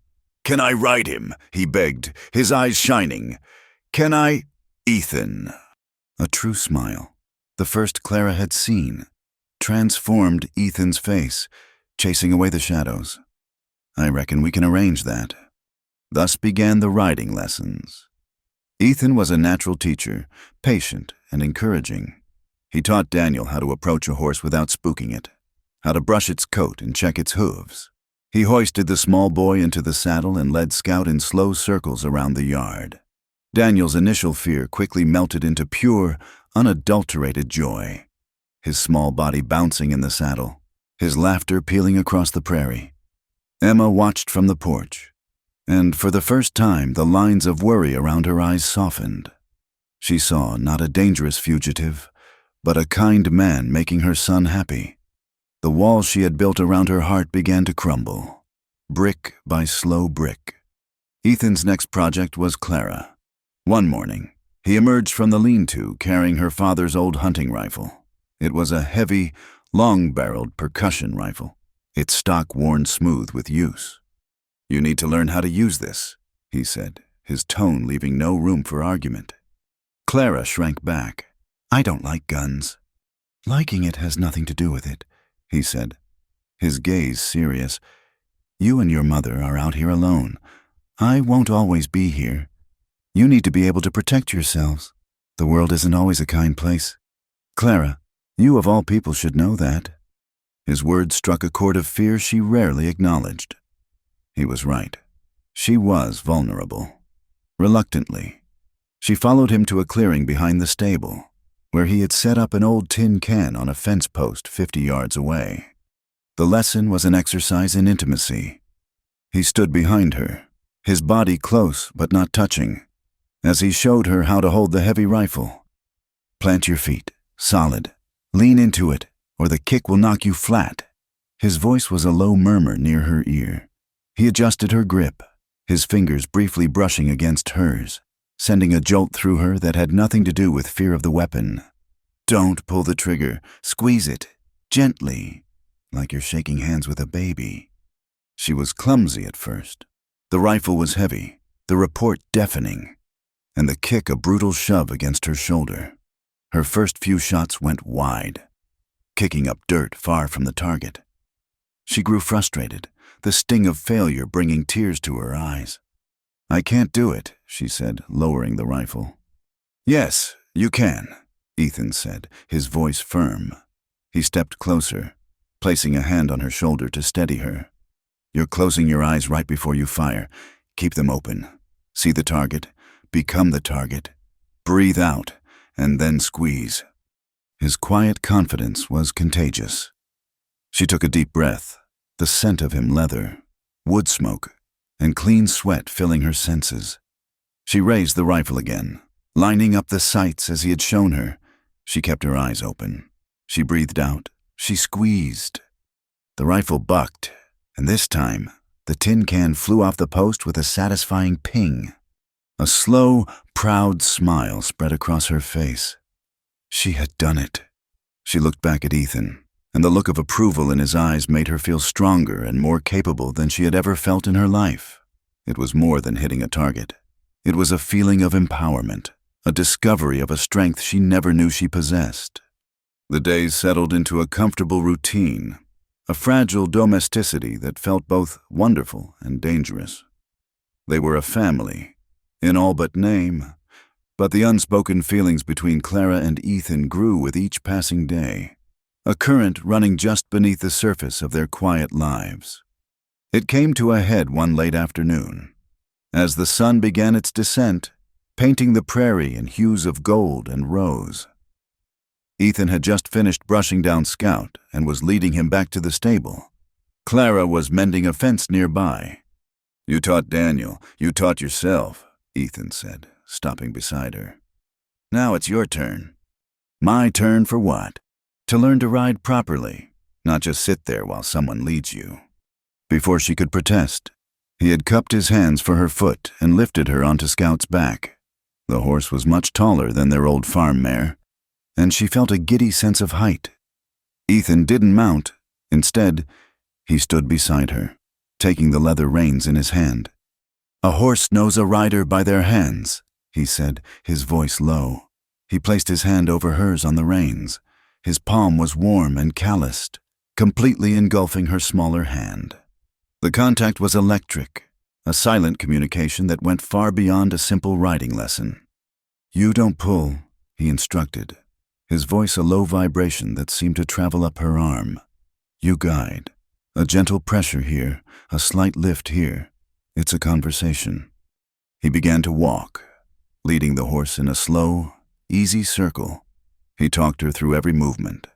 S1: "Can I ride him?" he begged, his eyes shining. "Can I?" Ethan. A true smile, the first Clara had seen, transformed Ethan's face, chasing away the shadows. "I reckon we can arrange that." Thus began the riding lessons. Ethan was a natural teacher, patient and encouraging. He taught Daniel how to approach a horse without spooking it, how to brush its coat and check its hooves. He hoisted the small boy into the saddle and led Scout in slow circles around the yard. Daniel's initial fear quickly melted into pure, unadulterated joy, his small body bouncing in the saddle, his laughter pealing across the prairie. Emma watched from the porch, and for the first time the lines of worry around her eyes softened. She saw not a dangerous fugitive, but a kind man making her son happy. The walls she had built around her heart began to crumble, brick by slow brick. Ethan's next project was Clara. One morning, he emerged from the lean-to carrying her father's old hunting rifle. It was a heavy, long-barreled percussion rifle, its stock worn smooth with use. "You need to learn how to use this," he said, his tone leaving no room for argument. Clara shrank back. "I don't like guns." "Liking it has nothing to do with it," he said, his gaze serious. "You and your mother are out here alone. I won't always be here. You need to be able to protect yourselves. The world isn't always a kind place. Clara, you of all people should know that." His words struck a chord of fear she rarely acknowledged. He was right. She was vulnerable. Reluctantly, she followed him to a clearing behind the stable, where he had set up an old tin can on a fence post 50 yards away. The lesson was an exercise in intimacy. He stood behind her, his body close but not touching, as he showed her how to hold the heavy rifle. Plant your feet, solid. Lean into it, or the kick will knock you flat. His voice was a low murmur near her ear. He adjusted her grip, his fingers briefly brushing against hers, sending a jolt through her that had nothing to do with fear of the weapon. Don't pull the trigger. Squeeze it. Gently, like you're shaking hands with a baby. She was clumsy at first. The rifle was heavy, the report deafening, and the kick a brutal shove against her shoulder. Her first few shots went wide, kicking up dirt far from the target. She grew frustrated, the sting of failure bringing tears to her eyes. I can't do it, she said, lowering the rifle. Yes, you can, Ethan said, his voice firm. He stepped closer, placing a hand on her shoulder to steady her. You're closing your eyes right before you fire. Keep them open. See the target. Become the target. Breathe out, and then squeeze. His quiet confidence was contagious. She took a deep breath, the scent of him leather, wood smoke, and clean sweat filling her senses. She raised the rifle again, lining up the sights as he had shown her. She kept her eyes open. She breathed out. She squeezed. The rifle bucked, and this time, the tin can flew off the post with a satisfying ping. A slow, proud smile spread across her face. She had done it. She looked back at Ethan, and the look of approval in his eyes made her feel stronger and more capable than she had ever felt in her life. It was more than hitting a target. It was a feeling of empowerment, a discovery of a strength she never knew she possessed. The days settled into a comfortable routine, a fragile domesticity that felt both wonderful and dangerous. They were a family, in all but name, but the unspoken feelings between Clara and Ethan grew with each passing day, a current running just beneath the surface of their quiet lives. It came to a head one late afternoon, as the sun began its descent, painting the prairie in hues of gold and rose. Ethan had just finished brushing down Scout and was leading him back to the stable. Clara was mending a fence nearby. You taught Daniel, you taught yourself, Ethan said, stopping beside her. Now it's your turn. My turn for what? To learn to ride properly, not just sit there while someone leads you. Before she could protest, he had cupped his hands for her foot and lifted her onto Scout's back. The horse was much taller than their old farm mare, and she felt a giddy sense of height. Ethan didn't mount. Instead, he stood beside her, taking the leather reins in his hand. A horse knows a rider by their hands, he said, his voice low. He placed his hand over hers on the reins. His palm was warm and calloused, completely engulfing her smaller hand. The contact was electric, a silent communication that went far beyond a simple riding lesson. You don't pull, he instructed, his voice a low vibration that seemed to travel up her arm. You guide. A gentle pressure here, a slight lift here. It's a conversation. He began to walk, leading the horse in a slow, easy circle. He talked her through every movement,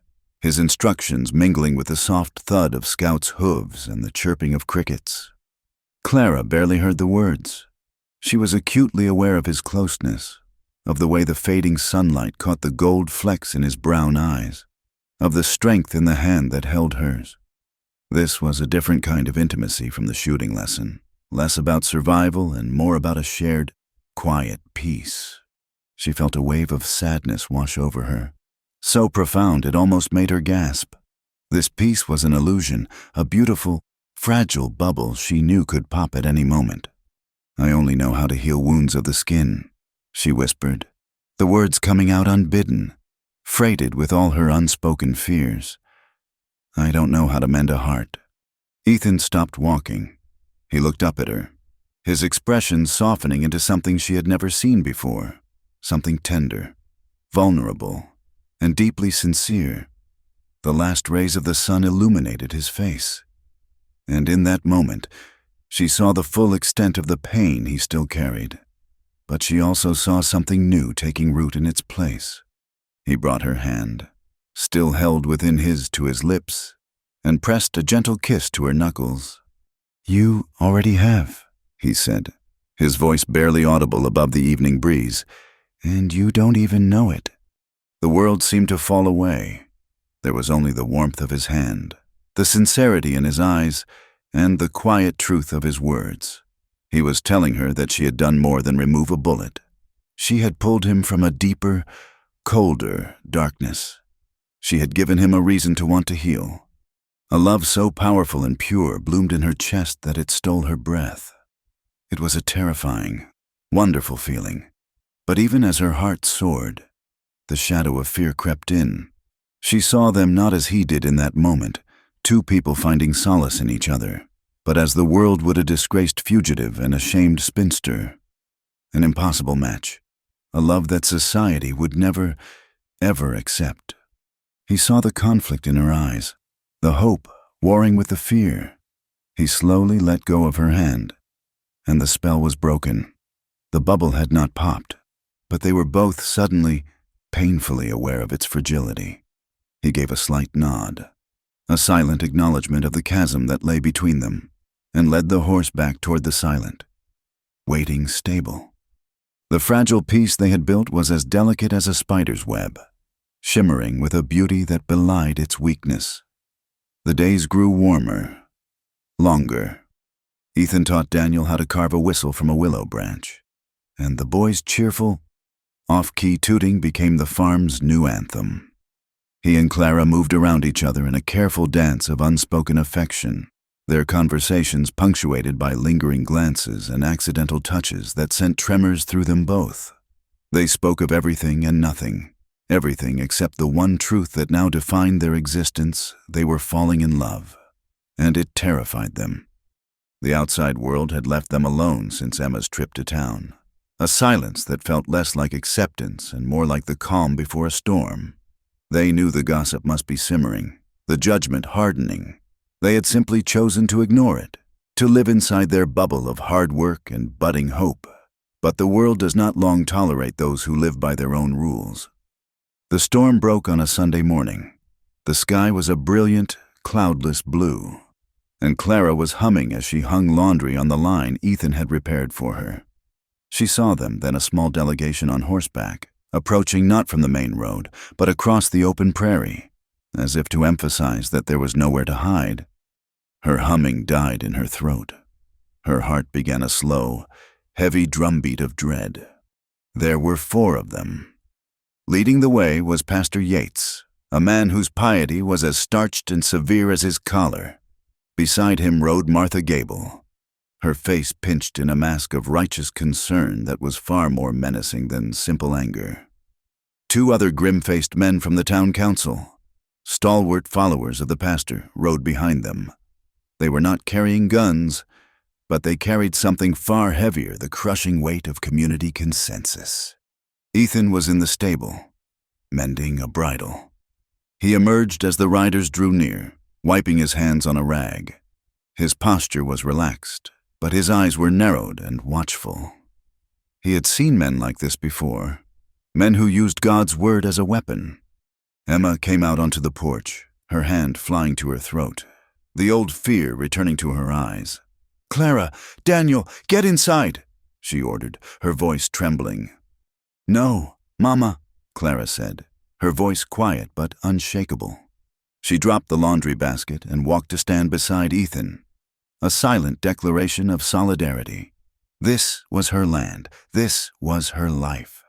S1: his instructions mingling with the soft thud of Scout's hooves and the chirping of crickets. Clara barely heard the words. She was acutely aware of his closeness, of the way the fading sunlight caught the gold flecks in his brown eyes, of the strength in the hand that held hers. This was a different kind of intimacy from the shooting lesson, less about survival and more about a shared, quiet peace. She felt a wave of sadness wash over her, so profound it almost made her gasp. This peace was an illusion, a beautiful, fragile bubble she knew could pop at any moment. I only know how to heal wounds of the skin, she whispered, the words coming out unbidden, freighted with all her unspoken fears. I don't know how to mend a heart. Ethan stopped walking. He looked up at her, his expression softening into something she had never seen before, something tender, vulnerable, and deeply sincere. The last rays of the sun illuminated his face, and in that moment, she saw the full extent of the pain he still carried. But she also saw something new taking root in its place. He brought her hand, still held within his, to his lips, and pressed a gentle kiss to her knuckles. You already have, he said, his voice barely audible above the evening breeze. "And you don't even know it." The world seemed to fall away. There was only the warmth of his hand, the sincerity in his eyes, and the quiet truth of his words. He was telling her that she had done more than remove a bullet. She had pulled him from a deeper, colder darkness. She had given him a reason to want to heal. A love so powerful and pure bloomed in her chest that it stole her breath. It was a terrifying, wonderful feeling. But even as her heart soared, the shadow of fear crept in. She saw them not as he did in that moment, two people finding solace in each other, but as the world would a disgraced fugitive and a shamed spinster. An impossible match, a love that society would never, ever accept. He saw the conflict in her eyes, the hope warring with the fear. He slowly let go of her hand, and the spell was broken. The bubble had not popped, but they were both suddenly, painfully aware of its fragility. He gave a slight nod, a silent acknowledgement of the chasm that lay between them, and led the horse back toward the silent, waiting stable. The fragile piece they had built was as delicate as a spider's web, shimmering with a beauty that belied its weakness. The days grew warmer, longer. Ethan taught Daniel how to carve a whistle from a willow branch, and the boy's cheerful, off-key tooting became the farm's new anthem. He and Clara moved around each other in a careful dance of unspoken affection, their conversations punctuated by lingering glances and accidental touches that sent tremors through them both. They spoke of everything and nothing, everything except the one truth that now defined their existence. They were falling in love, and it terrified them. The outside world had left them alone since Emma's trip to town, a silence that felt less like acceptance and more like the calm before a storm. They knew the gossip must be simmering, the judgment hardening. They had simply chosen to ignore it, to live inside their bubble of hard work and budding hope. But the world does not long tolerate those who live by their own rules. The storm broke on a Sunday morning. The sky was a brilliant, cloudless blue, and Clara was humming as she hung laundry on the line Ethan had repaired for her. She saw them, then a small delegation on horseback, approaching not from the main road, but across the open prairie, as if to emphasize that there was nowhere to hide. Her humming died in her throat. Her heart began a slow, heavy drumbeat of dread. There were 4 of them. Leading the way was Pastor Yates, a man whose piety was as starched and severe as his collar. Beside him rode Martha Gable, her face pinched in a mask of righteous concern that was far more menacing than simple anger. 2 other grim-faced men from the town council, stalwart followers of the pastor, rode behind them. They were not carrying guns, but they carried something far heavier, the crushing weight of community consensus. Ethan was in the stable, mending a bridle. He emerged as the riders drew near, wiping his hands on a rag. His posture was relaxed, but his eyes were narrowed and watchful. He had seen men like this before, men who used God's word as a weapon. Emma came out onto the porch, her hand flying to her throat, the old fear returning to her eyes. "Clara, Daniel, get inside," she ordered, her voice trembling. "No, Mama," Clara said, her voice quiet but unshakable. She dropped the laundry basket and walked to stand beside Ethan, a silent declaration of solidarity. This was her land. This was her life.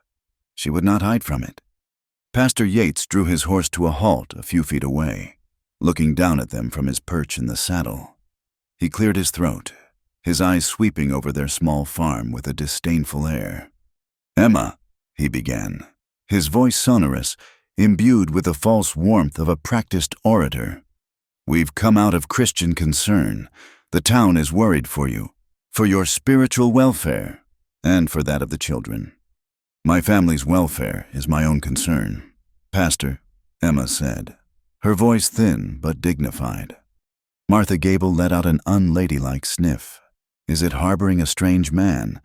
S1: She would not hide from it. Pastor Yates drew his horse to a halt a few feet away, looking down at them from his perch in the saddle. He cleared his throat, his eyes sweeping over their small farm with a disdainful air. "Emma," he began, his voice sonorous, imbued with the false warmth of a practiced orator. "We've come out of Christian concern. The town is worried for you, for your spiritual welfare, and for that of the children. My family's welfare is my own concern, Pastor," Emma said, her voice thin but dignified. Martha Gable let out an unladylike sniff. Is it harboring a strange man,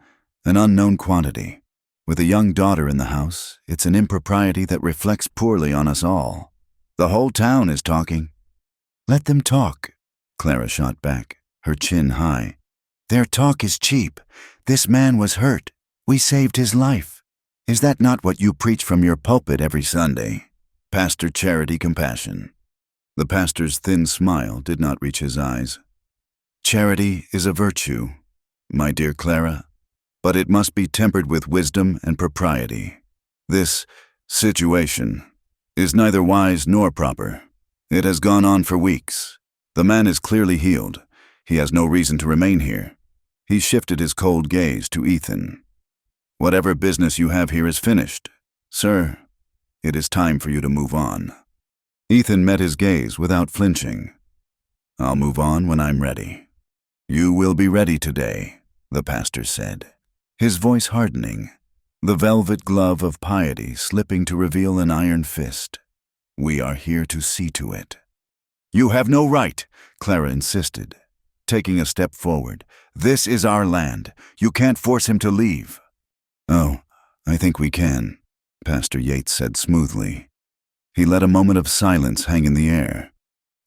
S1: an unknown quantity? With a young daughter in the house, it's an impropriety that reflects poorly on us all. The whole town is talking. "Let them talk," Clara shot back, her chin high. "Their talk is cheap. This man was hurt. We saved his life. Is that not what you preach from your pulpit every Sunday? Pastor Charity Compassion. The pastor's thin smile did not reach his eyes. Charity is a virtue, my dear Clara, but it must be tempered with wisdom and propriety. This situation is neither wise nor proper. It has gone on for weeks. The man is clearly healed. He has no reason to remain here. He shifted his cold gaze to Ethan. Whatever business you have here is finished. Sir, it is time for you to move on. Ethan met his gaze without flinching. I'll move on when I'm ready. You will be ready today, the pastor said, his voice hardening, the velvet glove of piety slipping to reveal an iron fist. We are here to see to it. You have no right, Clara insisted, taking a step forward. This is our land. You can't force him to leave. Oh, I think we can, Pastor Yates said smoothly. He let a moment of silence hang in the air,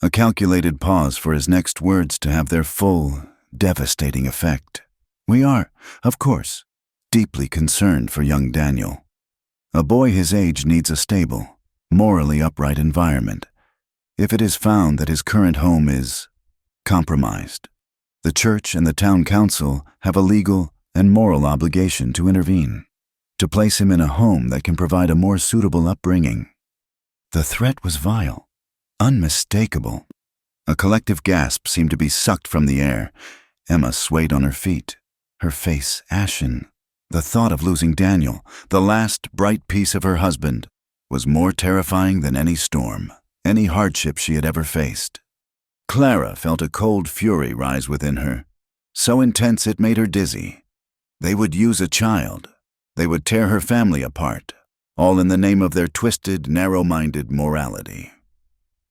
S1: a calculated pause for his next words to have their full, devastating effect. We are, of course, deeply concerned for young Daniel. A boy his age needs a stable, morally upright environment. If it is found that his current home is compromised, the church and the town council have a legal and moral obligation to intervene, to place him in a home that can provide a more suitable upbringing. The threat was vile, unmistakable. A collective gasp seemed to be sucked from the air. Emma swayed on her feet, her face ashen. The thought of losing Daniel, the last bright piece of her husband, was more terrifying than any storm, any hardship she had ever faced. Clara felt a cold fury rise within her, so intense it made her dizzy. They would use a child. They would tear her family apart, all in the name of their twisted, narrow-minded morality.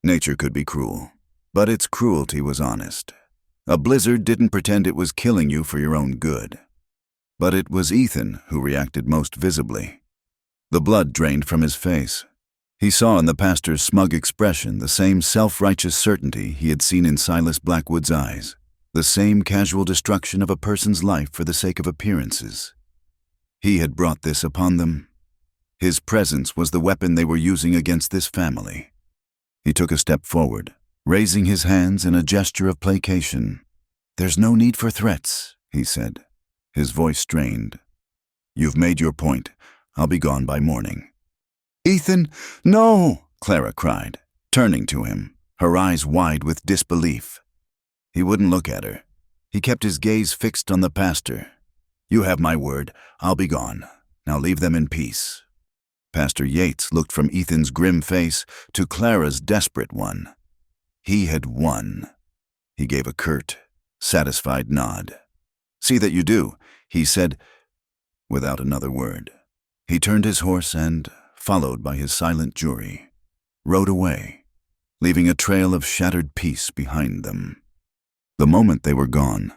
S1: Nature could be cruel, but its cruelty was honest. A blizzard didn't pretend it was killing you for your own good. But it was Ethan who reacted most visibly. The blood drained from his face. He saw in the pastor's smug expression the same self-righteous certainty he had seen in Silas Blackwood's eyes, the same casual destruction of a person's life for the sake of appearances. He had brought this upon them. His presence was the weapon they were using against this family. He took a step forward, raising his hands in a gesture of placation. There's no need for threats, he said, his voice strained. You've made your point. I'll be gone by morning. Ethan, no, Clara cried, turning to him, her eyes wide with disbelief. He wouldn't look at her. He kept his gaze fixed on the pastor. You have my word. I'll be gone. Now leave them in peace. Pastor Yates looked from Ethan's grim face to Clara's desperate one. He had won. He gave a curt, satisfied nod. See that you do, he said, without another word. He turned his horse and, followed by his silent jury, rode away, leaving a trail of shattered peace behind them. The moment they were gone,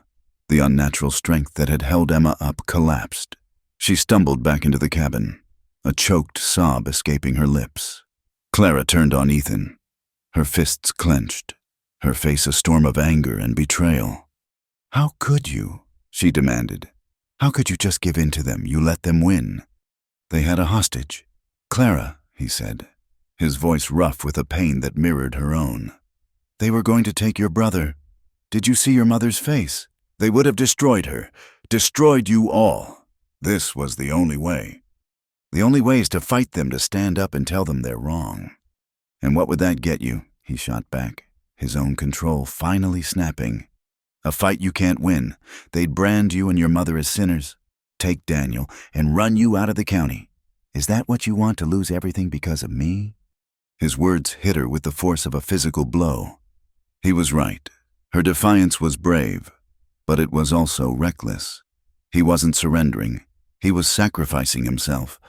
S1: the unnatural strength that had held Emma up collapsed. She stumbled back into the cabin, a choked sob escaping her lips. Clara turned on Ethan, her fists clenched, her face a storm of anger and betrayal. How could you? She demanded. How could you just give in to them? You let them win. They had a hostage. Clara, he said, his voice rough with a pain that mirrored her own. They were going to take your brother. Did you see your mother's face? They would have destroyed her, destroyed you all. This was the only way. The only way is to fight them, to stand up and tell them they're wrong. And what would that get you? He shot back, his own control finally snapping. A fight you can't win. They'd brand you and your mother as sinners, take Daniel, and run you out of the county. Is that what you want, to lose everything because of me? His words hit her with the force of a physical blow. He was right. Her defiance was brave, but it was also reckless. He wasn't surrendering. He was sacrificing himself.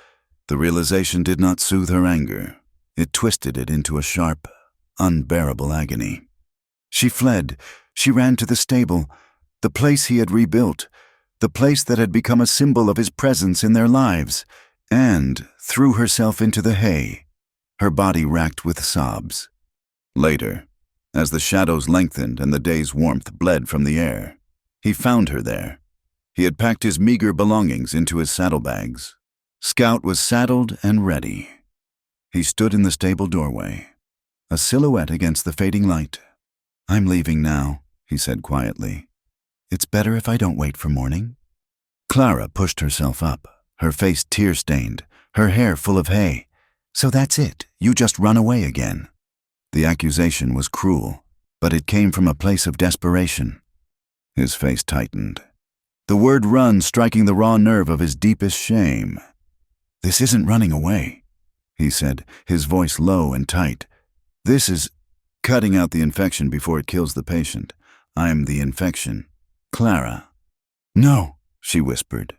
S1: The realization did not soothe her anger. It twisted it into a sharp, unbearable agony. She fled. She ran to the stable, the place he had rebuilt, the place that had become a symbol of his presence in their lives, and threw herself into the hay, her body racked with sobs. Later, as the shadows lengthened and the day's warmth bled from the air, he found her there, He had packed his meager belongings into his saddlebags. Scout was saddled and ready. He stood in the stable doorway, a silhouette against the fading light. "I'm leaving now," he said quietly. "It's better if I don't wait for morning." Clara pushed herself up, her face tear-stained, her hair full of hay. "So that's it, you just run away again." The accusation was cruel, but it came from a place of desperation. His face tightened, the word run striking the raw nerve of his deepest shame. "This isn't running away," he said, his voice low and tight. "This is cutting out the infection before it kills the patient. I'm the infection. Clara." "No," she whispered,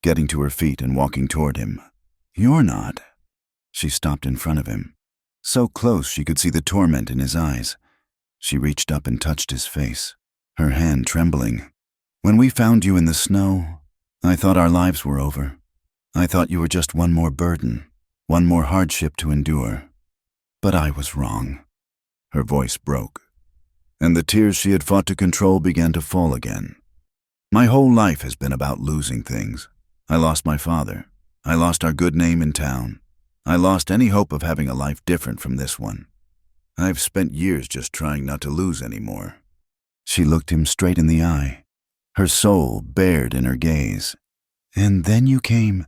S1: getting to her feet and walking toward him. "You're not." She stopped in front of him, so close she could see the torment in his eyes. She reached up and touched his face, her hand trembling. "When we found you in the snow, I thought our lives were over. I thought you were just one more burden, one more hardship to endure. But I was wrong." Her voice broke, and the tears she had fought to control began to fall again. "My whole life has been about losing things. I lost my father. I lost our good name in town. I lost any hope of having a life different from this one. I've spent years just trying not to lose anymore." She looked him straight in the eye, her soul bared in her gaze. "And then you came.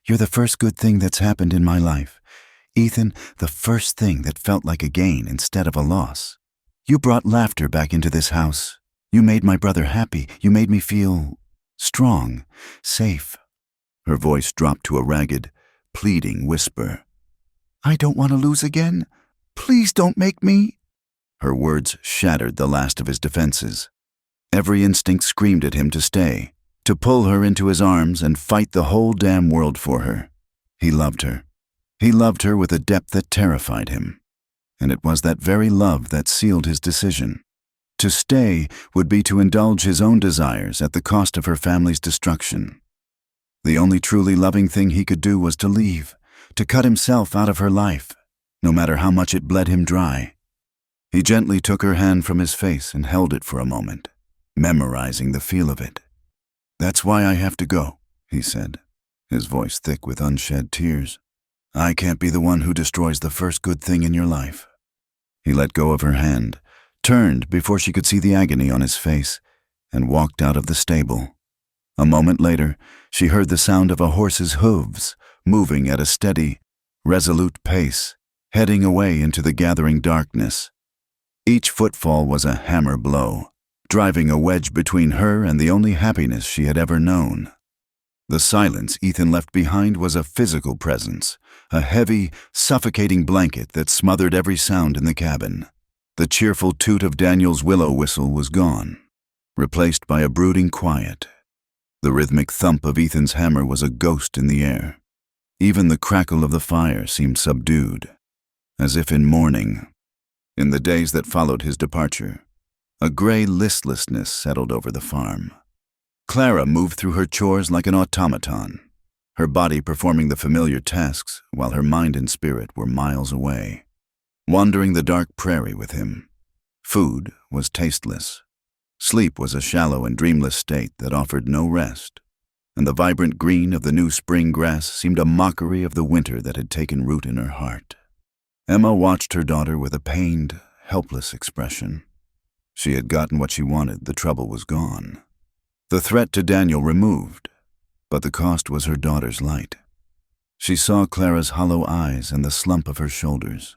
S1: You're the first good thing that's happened in my life. Ethan, the first thing that felt like a gain instead of a loss. You brought laughter back into this house. You made my brother happy. You made me feel strong, safe." Her voice dropped to a ragged, pleading whisper. "I don't want to lose again. Please don't make me." Her words shattered the last of his defenses. Every instinct screamed at him to stay, to pull her into his arms and fight the whole damn world for her. He loved her. He loved her with a depth that terrified him. And it was that very love that sealed his decision. To stay would be to indulge his own desires at the cost of her family's destruction. The only truly loving thing he could do was to leave, to cut himself out of her life, no matter how much it bled him dry. He gently took her hand from his face and held it for a moment, memorizing the feel of it. "That's why I have to go," he said, his voice thick with unshed tears. "I can't be the one who destroys the first good thing in your life." He let go of her hand, turned before she could see the agony on his face, and walked out of the stable. A moment later, she heard the sound of a horse's hooves, moving at a steady, resolute pace, heading away into the gathering darkness. Each footfall was a hammer blow, driving a wedge between her and the only happiness she had ever known. The silence Ethan left behind was a physical presence, a heavy, suffocating blanket that smothered every sound in the cabin. The cheerful toot of Daniel's willow whistle was gone, replaced by a brooding quiet. The rhythmic thump of Ethan's hammer was a ghost in the air. Even the crackle of the fire seemed subdued, as if in mourning. In the days that followed his departure, a gray listlessness settled over the farm. Clara moved through her chores like an automaton, her body performing the familiar tasks while her mind and spirit were miles away, wandering the dark prairie with him. Food was tasteless. Sleep was a shallow and dreamless state that offered no rest, and the vibrant green of the new spring grass seemed a mockery of the winter that had taken root in her heart. Emma watched her daughter with a pained, helpless expression. She had gotten what she wanted, the trouble was gone. The threat to Daniel removed, but the cost was her daughter's light. She saw Clara's hollow eyes and the slump of her shoulders,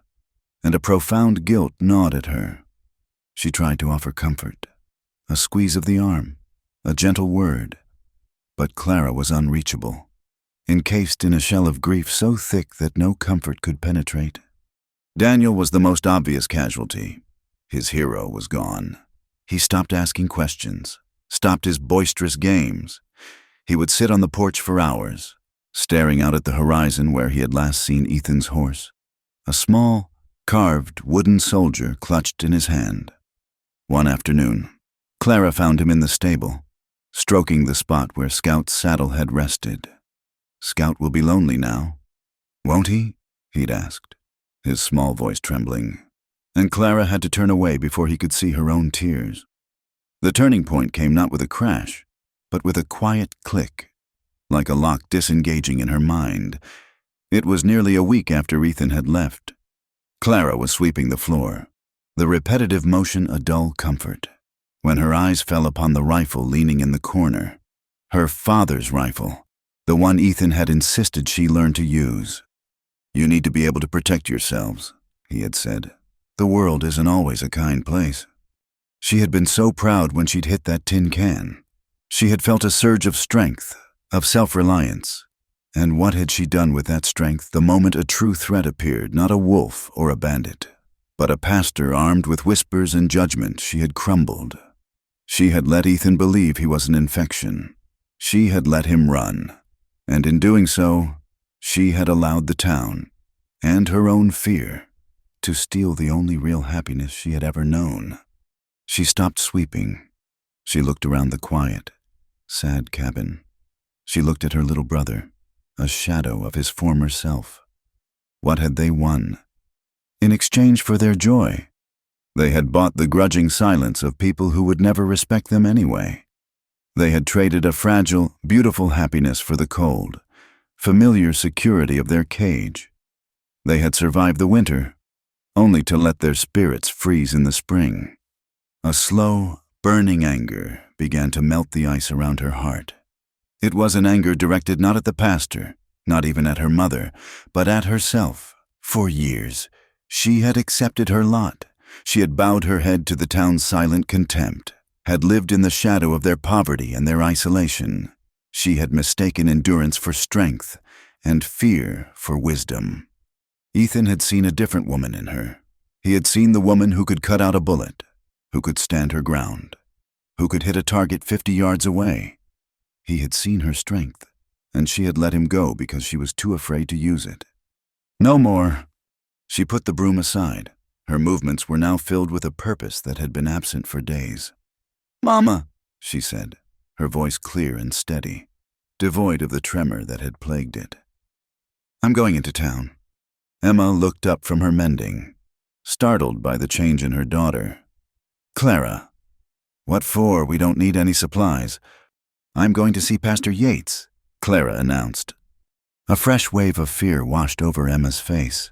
S1: and a profound guilt gnawed at her. She tried to offer comfort, a squeeze of the arm, a gentle word, but Clara was unreachable, encased in a shell of grief so thick that no comfort could penetrate. Daniel was the most obvious casualty. His hero was gone. He stopped asking questions, stopped his boisterous games. He would sit on the porch for hours, staring out at the horizon where he had last seen Ethan's horse, a small, carved wooden soldier clutched in his hand. One afternoon, Clara found him in the stable, stroking the spot where Scout's saddle had rested. "Scout will be lonely now, won't he?" he'd asked, his small voice trembling, and Clara had to turn away before he could see her own tears. The turning point came not with a crash, but with a quiet click, like a lock disengaging in her mind. It was nearly a week after Ethan had left. Clara was sweeping the floor, the repetitive motion a dull comfort, when her eyes fell upon the rifle leaning in the corner. Her father's rifle, the one Ethan had insisted she learn to use. "You need to be able to protect yourselves," he had said. "The world isn't always a kind place." She had been so proud when she'd hit that tin can. She had felt a surge of strength, of self-reliance. And what had she done with that strength the moment a true threat appeared, not a wolf or a bandit, but a pastor armed with whispers and judgment? She had crumbled. She had let Ethan believe he was an infection. She had let him run. And in doing so, she had allowed the town, and her own fear, to steal the only real happiness she had ever known. She stopped sweeping. She looked around the quiet, sad cabin. She looked at her little brother, a shadow of his former self. What had they won? In exchange for their joy, they had bought the grudging silence of people who would never respect them anyway. They had traded a fragile, beautiful happiness for the cold, familiar security of their cage. They had survived the winter, only to let their spirits freeze in the spring. A slow, burning anger began to melt the ice around her heart. It was an anger directed not at the pastor, not even at her mother, but at herself. For years, she had accepted her lot. She had bowed her head to the town's silent contempt, had lived in the shadow of their poverty and their isolation. She had mistaken endurance for strength and fear for wisdom. Ethan had seen a different woman in her. He had seen the woman who could cut out a bullet, who could stand her ground, who could hit a target 50 yards away. He had seen her strength, and she had let him go because she was too afraid to use it. No more. She put the broom aside. Her movements were now filled with a purpose that had been absent for days. "Mama," she said, her voice clear and steady, devoid of the tremor that had plagued it. "I'm going into town." Emma looked up from her mending, startled by the change in her daughter. "Clara." "What for? We don't need any supplies." "I'm going to see Pastor Yates," Clara announced. A fresh wave of fear washed over Emma's face.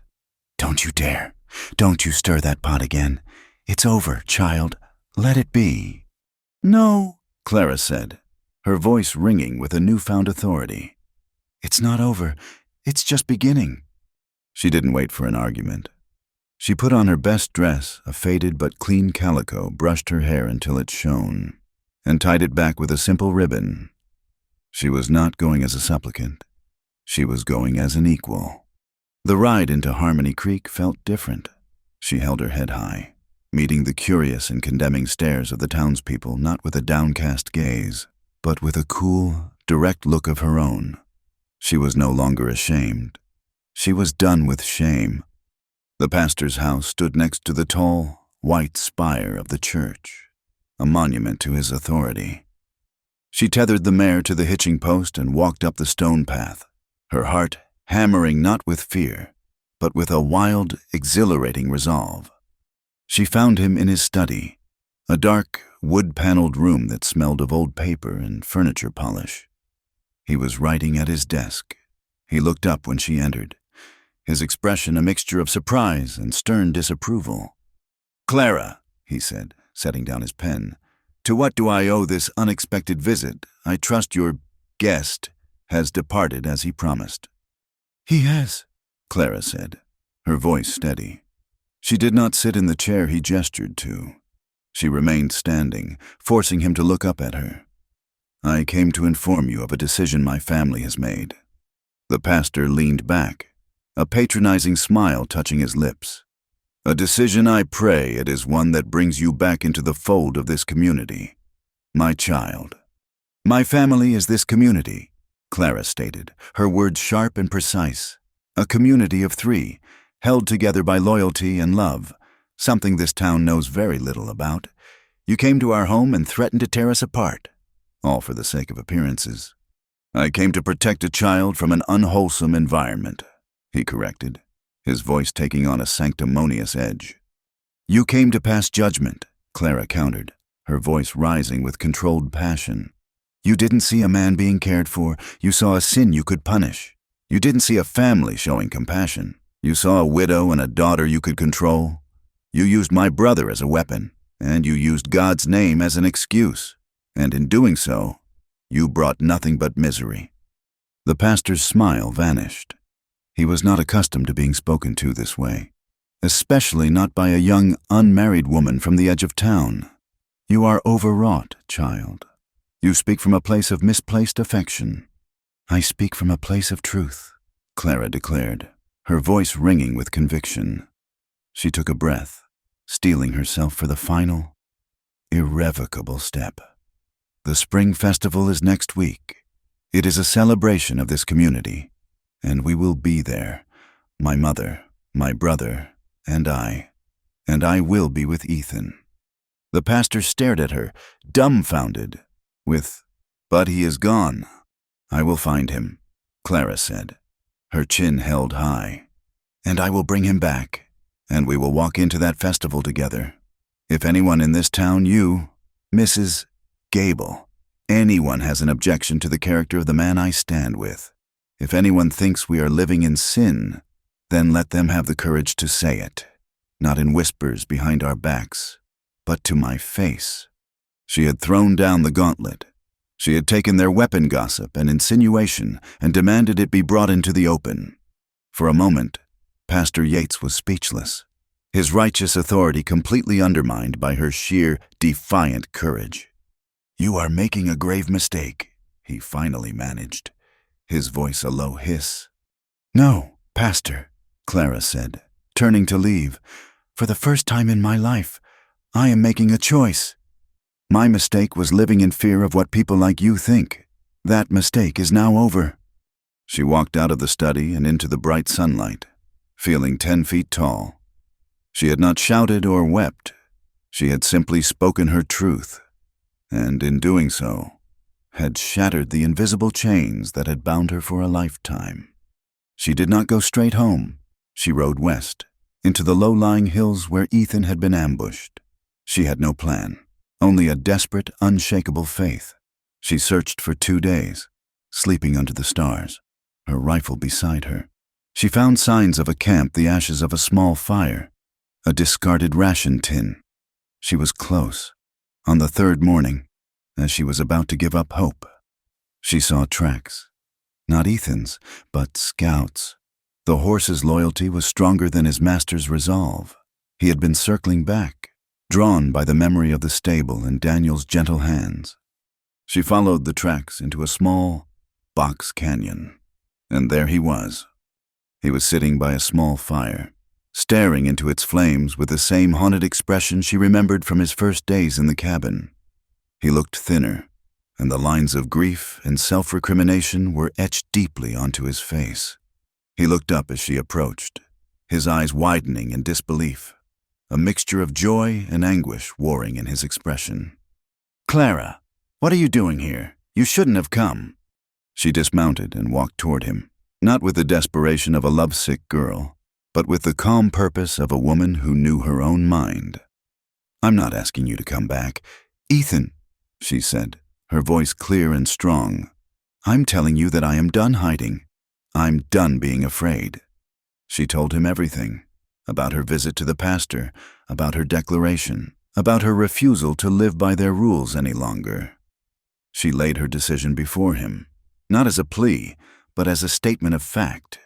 S1: "Don't you dare. Don't you stir that pot again. It's over, child. Let it be." "No," Clara said, her voice ringing with a newfound authority. "It's not over. It's just beginning." She didn't wait for an argument. She put on her best dress, a faded but clean calico, brushed her hair until it shone, and tied it back with a simple ribbon. She was not going as a supplicant. She was going as an equal. The ride into Harmony Creek felt different. She held her head high, meeting the curious and condemning stares of the townspeople not with a downcast gaze, but with a cool, direct look of her own. She was no longer ashamed. She was done with shame. The pastor's house stood next to the tall, white spire of the church, a monument to his authority. She tethered the mare to the hitching post and walked up the stone path, her heart hammering not with fear, but with a wild, exhilarating resolve. She found him in his study, a dark, wood-paneled room that smelled of old paper and furniture polish. He was writing at his desk. He looked up when she entered, his expression a mixture of surprise and stern disapproval. "Clara," he said, setting down his pen, "to what do I owe this unexpected visit? I trust your guest has departed as he promised." "He has," Clara said, her voice steady. She did not sit in the chair he gestured to. She remained standing, forcing him to look up at her. "I came to inform you of a decision my family has made." The pastor leaned back, a patronizing smile touching his lips. "A decision, I pray it is one that brings you back into the fold of this community, my child." "My family is this community," Clara stated, her words sharp and precise. "A community of 3, held together by loyalty and love, something this town knows very little about. You came to our home and threatened to tear us apart, all for the sake of appearances." "I came to protect a child from an unwholesome environment," he corrected, his voice taking on a sanctimonious edge. "You came to pass judgment," Clara countered, her voice rising with controlled passion. You didn't see a man being cared for. You saw a sin you could punish. You didn't see a family showing compassion. You saw a widow and a daughter you could control. You used my brother as a weapon, and you used God's name as an excuse. And in doing so, you brought nothing but misery." The pastor's smile vanished. He was not accustomed to being spoken to this way, especially not by a young, unmarried woman from the edge of town. "You are overwrought, child. You speak from a place of misplaced affection." "I speak from a place of truth," Clara declared, her voice ringing with conviction. She took a breath, steeling herself for the final, irrevocable step. "The Spring Festival is next week. It is a celebration of this community, and we will be there, my mother, my brother, and I will be with Ethan." The pastor stared at her, dumbfounded, "But he is gone." "I will find him," Clara said, her chin held high. "And I will bring him back, and we will walk into that festival together. If anyone in this town, you, Mrs. Gable, anyone has an objection to the character of the man I stand with, if anyone thinks we are living in sin, then let them have the courage to say it, not in whispers behind our backs, but to my face." She had thrown down the gauntlet. She had taken their weapon gossip and insinuation and demanded it be brought into the open. For a moment, Pastor Yates was speechless, his righteous authority completely undermined by her sheer, defiant courage. "You are making a grave mistake," he finally managed, his voice a low hiss. "No, Pastor," Clara said, turning to leave. "For the first time in my life, I am making a choice. My mistake was living in fear of what people like you think. That mistake is now over." She walked out of the study and into the bright sunlight, feeling 10 feet tall. She had not shouted or wept. She had simply spoken her truth, and in doing so, had shattered the invisible chains that had bound her for a lifetime. She did not go straight home. She rode west, into the low-lying hills where Ethan had been ambushed. She had no plan, only a desperate, unshakable faith. She searched for 2 days, sleeping under the stars, her rifle beside her. She found signs of a camp, the ashes of a small fire, a discarded ration tin. She was close. On the 3rd morning, as she was about to give up hope, she saw tracks. Not Ethan's, but Scout's. The horse's loyalty was stronger than his master's resolve. He had been circling back, drawn by the memory of the stable and Daniel's gentle hands. She followed the tracks into a small box canyon, and there he was. He was sitting by a small fire, staring into its flames with the same haunted expression she remembered from his first days in the cabin. He looked thinner, and the lines of grief and self-recrimination were etched deeply onto his face. He looked up as she approached, his eyes widening in disbelief, a mixture of joy and anguish warring in his expression. "Clara, what are you doing here? You shouldn't have come." She dismounted and walked toward him, not with the desperation of a lovesick girl, but with the calm purpose of a woman who knew her own mind. "I'm not asking you to come back. Ethan," she said, her voice clear and strong, "I'm telling you that I am done hiding. I'm done being afraid." She told him everything, about her visit to the pastor, about her declaration, about her refusal to live by their rules any longer. She laid her decision before him, not as a plea, but as a statement of fact.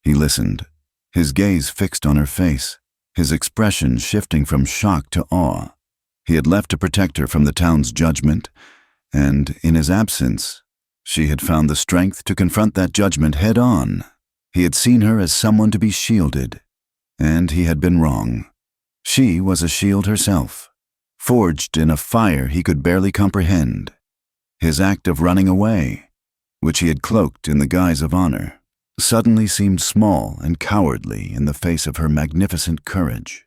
S1: He listened, his gaze fixed on her face, his expression shifting from shock to awe. He had left to protect her from the town's judgment, and in his absence, she had found the strength to confront that judgment head-on. He had seen her as someone to be shielded, and he had been wrong. She was a shield herself, forged in a fire he could barely comprehend. His act of running away, which he had cloaked in the guise of honor, suddenly seemed small and cowardly in the face of her magnificent courage.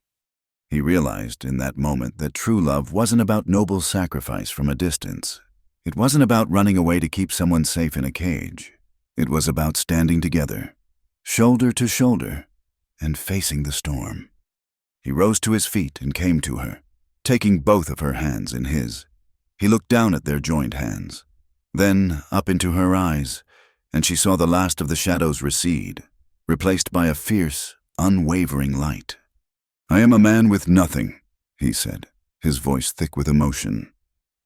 S1: He realized in that moment that true love wasn't about noble sacrifice from a distance. It wasn't about running away to keep someone safe in a cage. It was about standing together, shoulder to shoulder, and facing the storm. He rose to his feet and came to her, taking both of her hands in his. He looked down at their joined hands, then up into her eyes, and she saw the last of the shadows recede, replaced by a fierce, unwavering light. "I am a man with nothing," he said, his voice thick with emotion.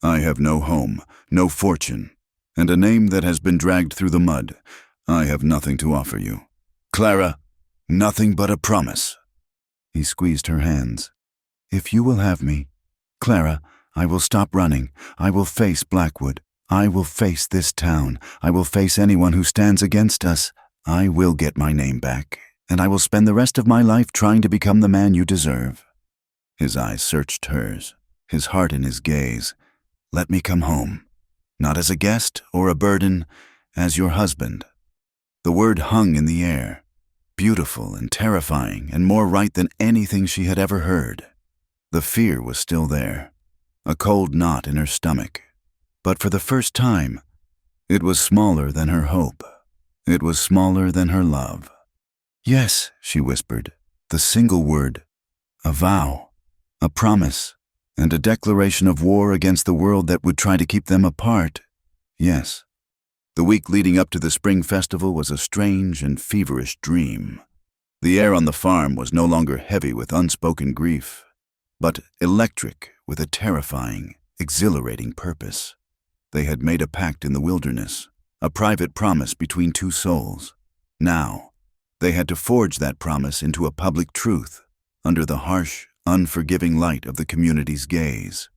S1: "I have no home, no fortune, and a name that has been dragged through the mud. I have nothing to offer you. Clara, nothing but a promise." He squeezed her hands. "If you will have me, Clara, I will stop running. I will face Blackwood. I will face this town. I will face anyone who stands against us. I will get my name back, and I will spend the rest of my life trying to become the man you deserve." His eyes searched hers, his heart in his gaze. "Let me come home, not as a guest or a burden, as your husband." The word hung in the air, beautiful and terrifying and more right than anything she had ever heard. The fear was still there, a cold knot in her stomach. But for the first time, it was smaller than her hope. It was smaller than her love. "Yes," she whispered, the single word, a vow, a promise, and a declaration of war against the world that would try to keep them apart. Yes. The week leading up to the spring festival was a strange and feverish dream. The air on the farm was no longer heavy with unspoken grief, but electric with a terrifying, exhilarating purpose. They had made a pact in the wilderness, a private promise between two souls. Now, they had to forge that promise into a public truth, under the harsh, unforgiving light of the community's gaze.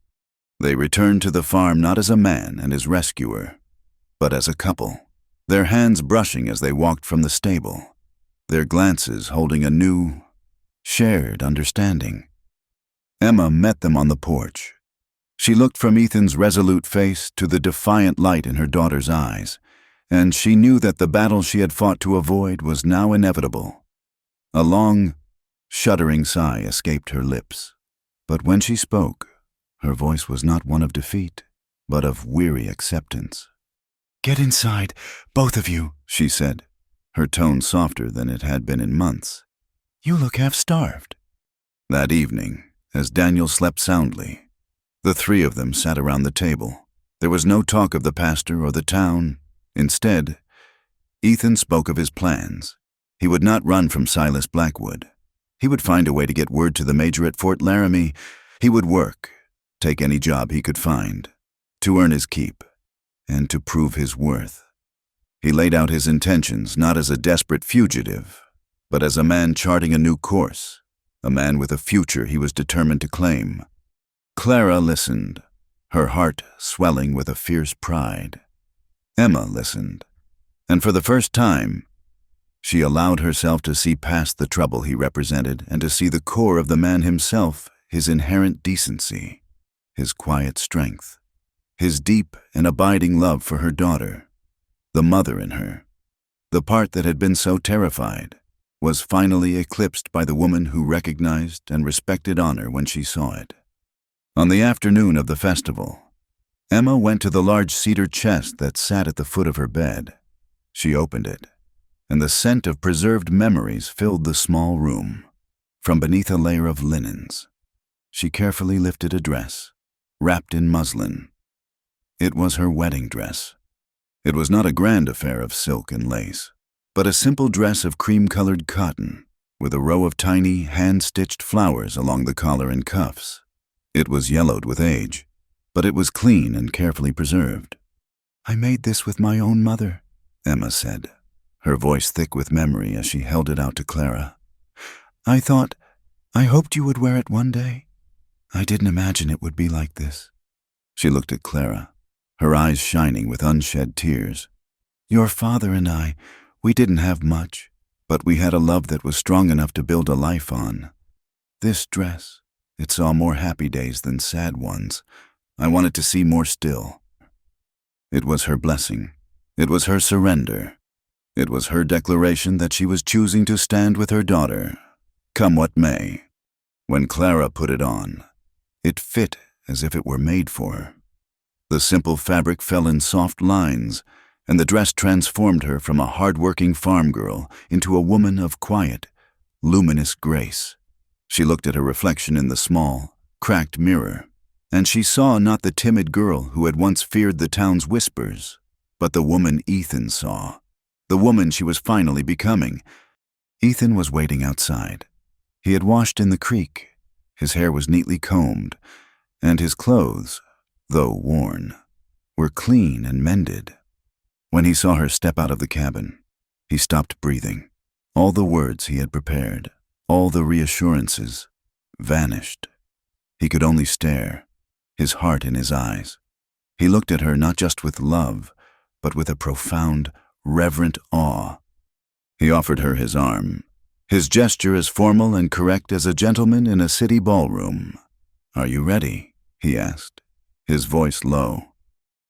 S1: They returned to the farm not as a man and his rescuer, but as a couple, their hands brushing as they walked from the stable, their glances holding a new, shared understanding. Emma met them on the porch. She looked from Ethan's resolute face to the defiant light in her daughter's eyes, and she knew that the battle she had fought to avoid was now inevitable. A long, shuddering sigh escaped her lips, but when she spoke, her voice was not one of defeat, but of weary acceptance. "Get inside, both of you," she said, her tone softer than it had been in months. "You look half-starved." That evening, as Daniel slept soundly, the three of them sat around the table. There was no talk of the pastor or the town. Instead, Ethan spoke of his plans. He would not run from Silas Blackwood. He would find a way to get word to the major at Fort Laramie. He would work, take any job he could find, to earn his keep, and to prove his worth. He laid out his intentions not as a desperate fugitive, but as a man charting a new course, a man with a future he was determined to claim. Clara listened, her heart swelling with a fierce pride. Emma listened, and for the first time, she allowed herself to see past the trouble he represented and to see the core of the man himself, his inherent decency, his quiet strength, his deep and abiding love for her daughter. The mother in her, the part that had been so terrified, was finally eclipsed by the woman who recognized and respected honor when she saw it. On the afternoon of the festival, Emma went to the large cedar chest that sat at the foot of her bed. She opened it, and the scent of preserved memories filled the small room. From beneath a layer of linens, she carefully lifted a dress, wrapped in muslin. It was her wedding dress. It was not a grand affair of silk and lace, but a simple dress of cream-colored cotton, with a row of tiny, hand-stitched flowers along the collar and cuffs. It was yellowed with age, but it was clean and carefully preserved. "I made this with my own mother," Emma said, her voice thick with memory as she held it out to Clara. I hoped you would wear it one day. I didn't imagine it would be like this." She looked at Clara, her eyes shining with unshed tears. "Your father and I, we didn't have much, but we had a love that was strong enough to build a life on. This dress, it saw more happy days than sad ones. I wanted to see more still." It was her blessing. It was her surrender. It was her declaration that she was choosing to stand with her daughter, come what may. When Clara put it on, it fit as if it were made for her. The simple fabric fell in soft lines, and the dress transformed her from a hard-working farm girl into a woman of quiet, luminous grace. She looked at her reflection in the small, cracked mirror. and she saw not the timid girl who had once feared the town's whispers, but the woman Ethan saw, the woman she was finally becoming. Ethan was waiting outside. He had washed in the creek. His hair was neatly combed, and his clothes, though worn, were clean and mended. When he saw her step out of the cabin, he stopped breathing. All the words he had prepared, all the reassurances, vanished. He could only stare, his heart in his eyes. He looked at her not just with love, but with a profound, reverent awe. He offered her his arm, his gesture as formal and correct as a gentleman in a city ballroom. "Are you ready?" he asked, his voice low.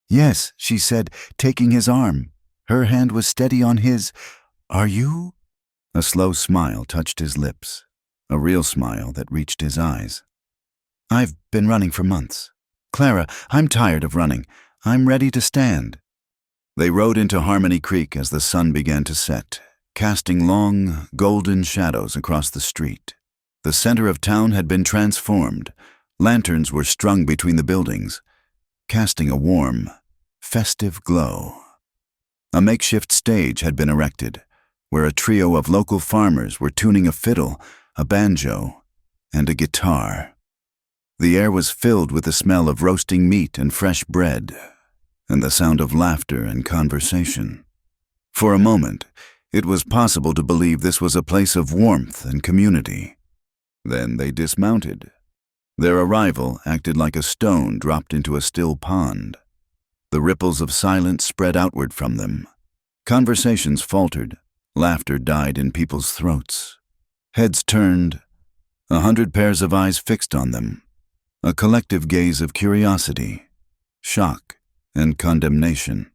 S1: "Yes," she said, taking his arm. Her hand was steady on his. "Are you?" A slow smile touched his lips, a real smile that reached his eyes. "I've been running for months. Clara, I'm tired of running. I'm ready to stand." They rode into Harmony Creek as the sun began to set, casting long, golden shadows across the street. The center of town had been transformed. Lanterns were strung between the buildings, casting a warm, festive glow. A makeshift stage had been erected, where a trio of local farmers were tuning a fiddle, a banjo, and a guitar. The air was filled with the smell of roasting meat and fresh bread, and the sound of laughter and conversation. For a moment, it was possible to believe this was a place of warmth and community. Then they dismounted. Their arrival acted like a stone dropped into a still pond. The ripples of silence spread outward from them. Conversations faltered. Laughter died in people's throats. Heads turned, 100 pairs of eyes fixed on them. A collective gaze of curiosity, shock, and condemnation.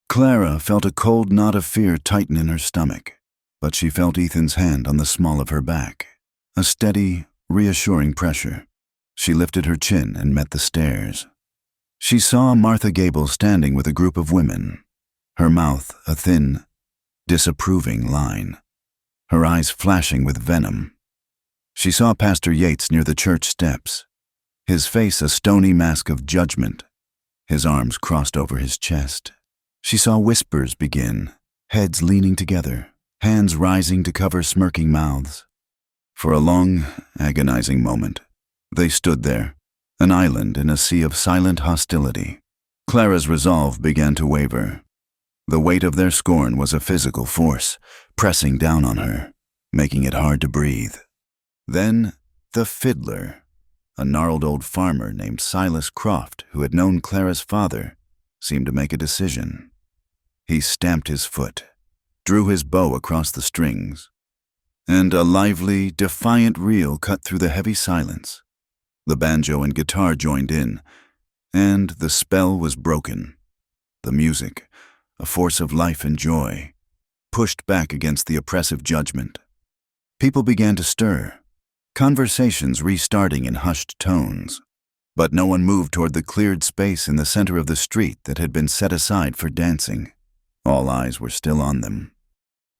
S1: Clara felt a cold knot of fear tighten in her stomach, but she felt Ethan's hand on the small of her back, a steady, reassuring pressure. She lifted her chin and met the stares. She saw Martha Gable standing with a group of women, her mouth a thin, disapproving line, her eyes flashing with venom. She saw Pastor Yates near the church steps, his face a stony mask of judgment, his arms crossed over his chest. She saw whispers begin, heads leaning together, hands rising to cover smirking mouths. For a long, agonizing moment, they stood there, an island in a sea of silent hostility. Clara's resolve began to waver. The weight of their scorn was a physical force, pressing down on her, making it hard to breathe. Then, the fiddler, a gnarled old farmer named Silas Croft, who had known Clara's father, seemed to make a decision. He stamped his foot, drew his bow across the strings, and a lively, defiant reel cut through the heavy silence. The banjo and guitar joined in, and the spell was broken. The music, a force of life and joy, pushed back against the oppressive judgment. People began to stir, conversations restarting in hushed tones, but no one moved toward the cleared space in the center of the street that had been set aside for dancing. All eyes were still on them.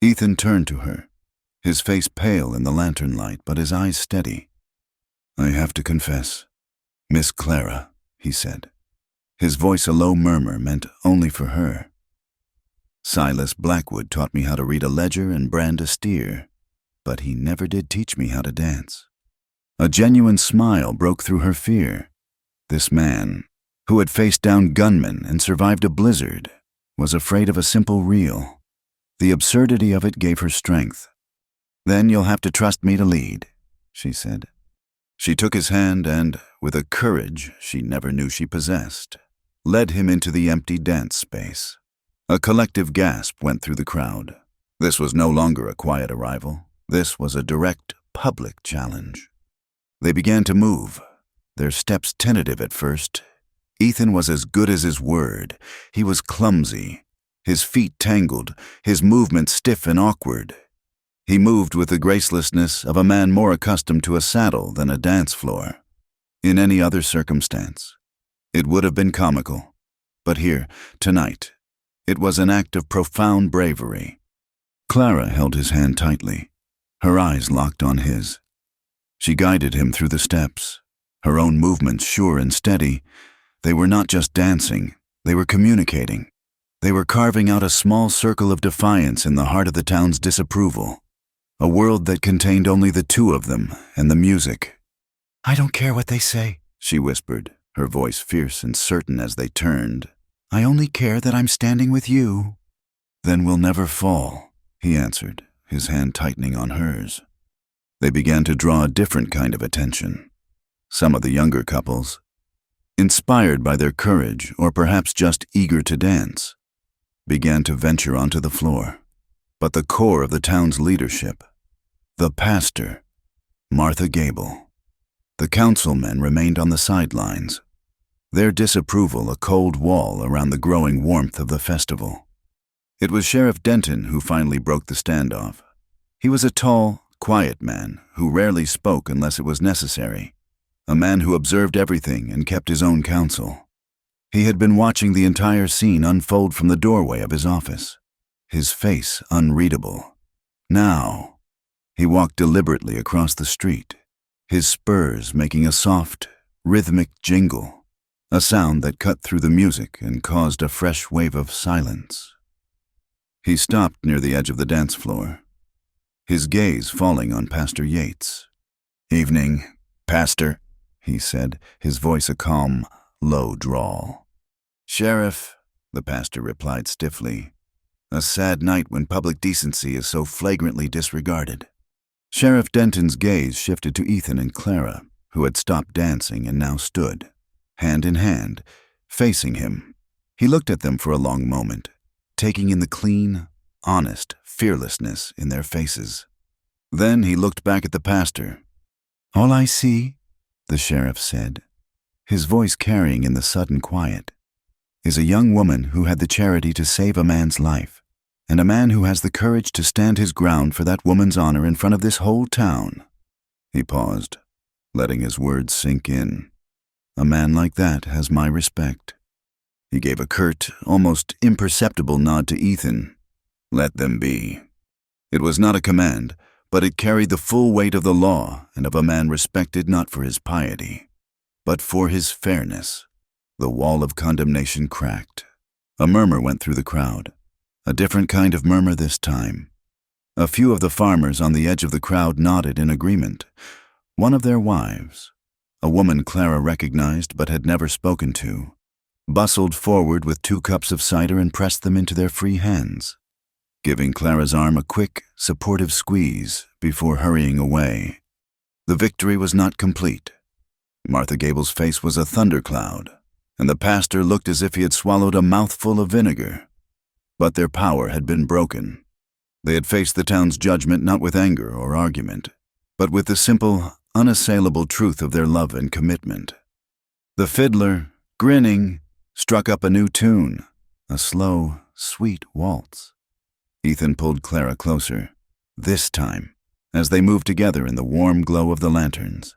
S1: Ethan turned to her, his face pale in the lantern light, but his eyes steady. "I have to confess, Miss Clara," he said, his voice a low murmur meant only for her. "Silas Blackwood taught me how to read a ledger and brand a steer, but he never did teach me how to dance." A genuine smile broke through her fear. This man, who had faced down gunmen and survived a blizzard, was afraid of a simple reel. The absurdity of it gave her strength. "Then you'll have to trust me to lead," she said. She took his hand and, with a courage she never knew she possessed, led him into the empty dance space. A collective gasp went through the crowd. This was no longer a quiet arrival. This was a direct, public challenge. They began to move, their steps tentative at first. Ethan was as good as his word. He was clumsy, his feet tangled, his movements stiff and awkward. He moved with the gracelessness of a man more accustomed to a saddle than a dance floor. In any other circumstance, it would have been comical. But here, tonight, it was an act of profound bravery. Clara held his hand tightly, her eyes locked on his. She guided him through the steps, her own movements sure and steady. They were not just dancing, they were communicating. They were carving out a small circle of defiance in the heart of the town's disapproval, a world that contained only the two of them and the music. "I don't care what they say," she whispered, her voice fierce and certain as they turned. "I only care that I'm standing with you." "Then we'll never fall," he answered, his hand tightening on hers. They began to draw a different kind of attention. Some of the younger couples, inspired by their courage or perhaps just eager to dance, began to venture onto the floor. But the core of the town's leadership, the pastor, Martha Gable, the councilmen remained on the sidelines, their disapproval a cold wall around the growing warmth of the festival. It was Sheriff Denton who finally broke the standoff. He was a tall, quiet man who rarely spoke unless it was necessary, a man who observed everything and kept his own counsel. He had been watching the entire scene unfold from the doorway of his office, his face unreadable. Now, he walked deliberately across the street, his spurs making a soft, rhythmic jingle, a sound that cut through the music and caused a fresh wave of silence. He stopped near the edge of the dance floor, his gaze falling on Pastor Yates. "Evening, Pastor," he said, his voice a calm, low drawl. "Sheriff," the pastor replied stiffly, "a sad night when public decency is so flagrantly disregarded." Sheriff Denton's gaze shifted to Ethan and Clara, who had stopped dancing and now stood, hand in hand, facing him. He looked at them for a long moment, taking in the clean, honest fearlessness in their faces. Then he looked back at the pastor. "All I see," the sheriff said, his voice carrying in the sudden quiet, "is a young woman who had the charity to save a man's life, and a man who has the courage to stand his ground for that woman's honor in front of this whole town." He paused, letting his words sink in. "A man like that has my respect." He gave a curt, almost imperceptible nod to Ethan. "Let them be." It was not a command, but it carried the full weight of the law and of a man respected not for his piety, but for his fairness. The wall of condemnation cracked. A murmur went through the crowd, a different kind of murmur this time. A few of the farmers on the edge of the crowd nodded in agreement. One of their wives, a woman Clara recognized but had never spoken to, bustled forward with 2 cups of cider and pressed them into their free hands, giving Clara's arm a quick, supportive squeeze before hurrying away. The victory was not complete. Martha Gable's face was a thundercloud, and the pastor looked as if he had swallowed a mouthful of vinegar. But their power had been broken. They had faced the town's judgment not with anger or argument, but with the simple, unassailable truth of their love and commitment. The fiddler, grinning, struck up a new tune, a slow, sweet waltz. Ethan pulled Clara closer, this time, as they moved together in the warm glow of the lanterns.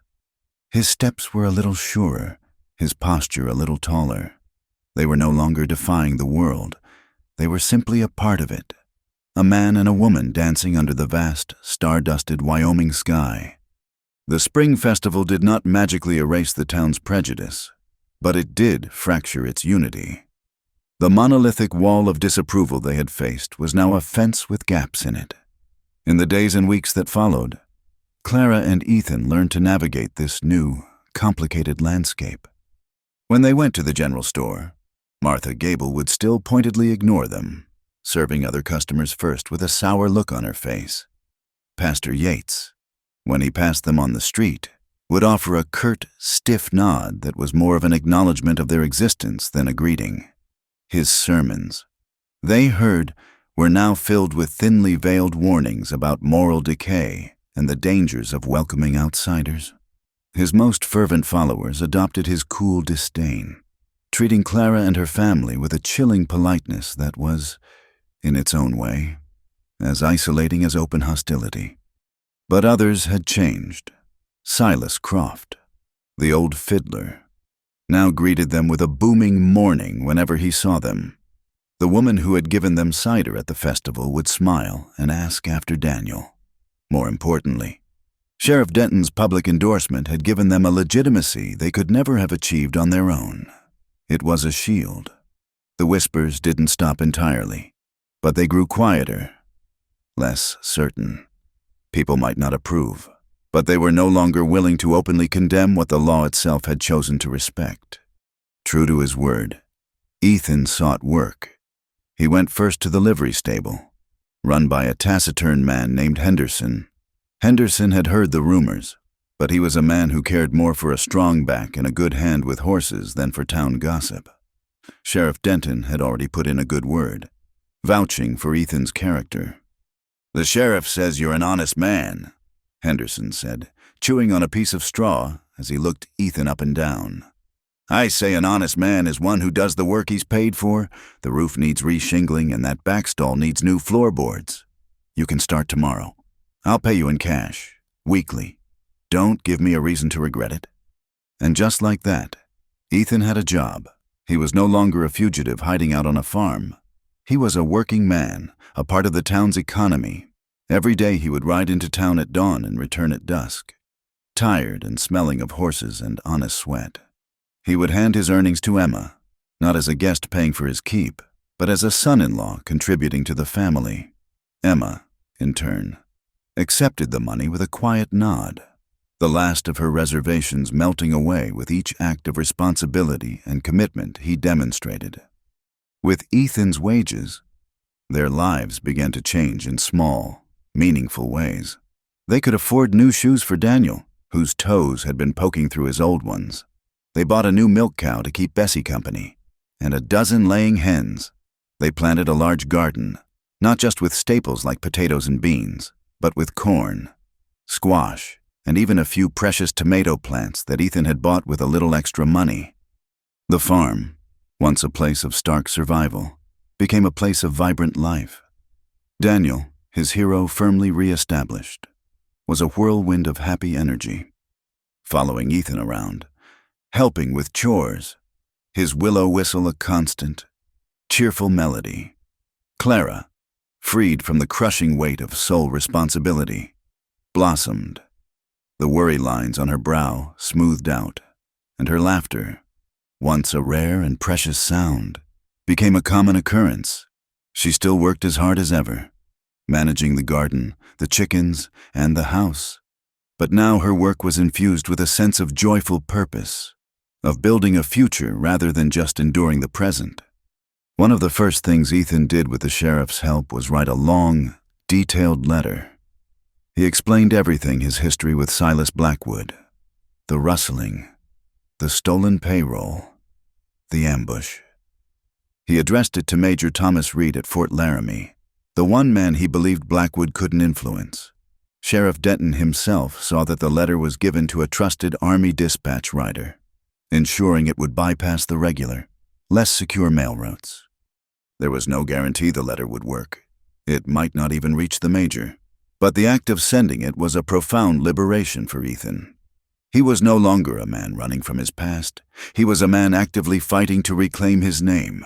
S1: His steps were a little surer, his posture a little taller. They were no longer defying the world. They were simply a part of it, a man and a woman dancing under the vast, star-dusted Wyoming sky. The spring festival did not magically erase the town's prejudice, but it did fracture its unity. The monolithic wall of disapproval they had faced was now a fence with gaps in it. In the days and weeks that followed, Clara and Ethan learned to navigate this new, complicated landscape. When they went to the general store, Martha Gable would still pointedly ignore them, serving other customers first with a sour look on her face. Pastor Yates, when he passed them on the street, would offer a curt, stiff nod that was more of an acknowledgement of their existence than a greeting. His sermons, they heard, were now filled with thinly veiled warnings about moral decay and the dangers of welcoming outsiders. His most fervent followers adopted his cool disdain, treating Clara and her family with a chilling politeness that was, in its own way, as isolating as open hostility. But others had changed. Silas Croft, the old fiddler, now greeted them with a booming mourning whenever he saw them. The woman who had given them cider at the festival would smile and ask after Daniel. More importantly, Sheriff Denton's public endorsement had given them a legitimacy they could never have achieved on their own. It was a shield. The whispers didn't stop entirely, but they grew quieter, less certain. People might not approve, but they were no longer willing to openly condemn what the law itself had chosen to respect. True to his word, Ethan sought work. He went first to the livery stable, run by a taciturn man named Henderson. Henderson had heard the rumors, but he was a man who cared more for a strong back and a good hand with horses than for town gossip. Sheriff Denton had already put in a good word, vouching for Ethan's character. "The sheriff says you're an honest man," Henderson said, chewing on a piece of straw as he looked Ethan up and down. "I say an honest man is one who does the work he's paid for. The roof needs re-shingling and that back stall needs new floorboards. You can start tomorrow. I'll pay you in cash, weekly. Don't give me a reason to regret it." And just like that, Ethan had a job. He was no longer a fugitive hiding out on a farm. He was a working man, a part of the town's economy. Every day he would ride into town at dawn and return at dusk, tired and smelling of horses and honest sweat. He would hand his earnings to Emma, not as a guest paying for his keep, but as a son-in-law contributing to the family. Emma, in turn, accepted the money with a quiet nod, the last of her reservations melting away with each act of responsibility and commitment he demonstrated. With Ethan's wages, their lives began to change in small, meaningful ways. They could afford new shoes for Daniel, whose toes had been poking through his old ones. They bought a new milk cow to keep Bessie company, and a dozen laying hens. They planted a large garden, not just with staples like potatoes and beans, but with corn, squash, and even a few precious tomato plants that Ethan had bought with a little extra money. The farm, once a place of stark survival, became a place of vibrant life. Daniel, his hero firmly re-established, was a whirlwind of happy energy, following Ethan around, helping with chores, his willow whistle a constant, cheerful melody. Clara, freed from the crushing weight of sole responsibility, blossomed. The worry lines on her brow smoothed out, and her laughter, once a rare and precious sound, became a common occurrence. She still worked as hard as ever, managing the garden, the chickens, and the house. But now her work was infused with a sense of joyful purpose, of building a future rather than just enduring the present. One of the first things Ethan did with the sheriff's help was write a long, detailed letter. He explained everything, his history with Silas Blackwood, the rustling, the stolen payroll, the ambush. He addressed it to Major Thomas Reed at Fort Laramie, the one man he believed Blackwood couldn't influence. Sheriff Denton himself saw that the letter was given to a trusted Army dispatch rider, ensuring it would bypass the regular, less secure mail routes. There was no guarantee the letter would work. It might not even reach the major. But the act of sending it was a profound liberation for Ethan. He was no longer a man running from his past. He was a man actively fighting to reclaim his name.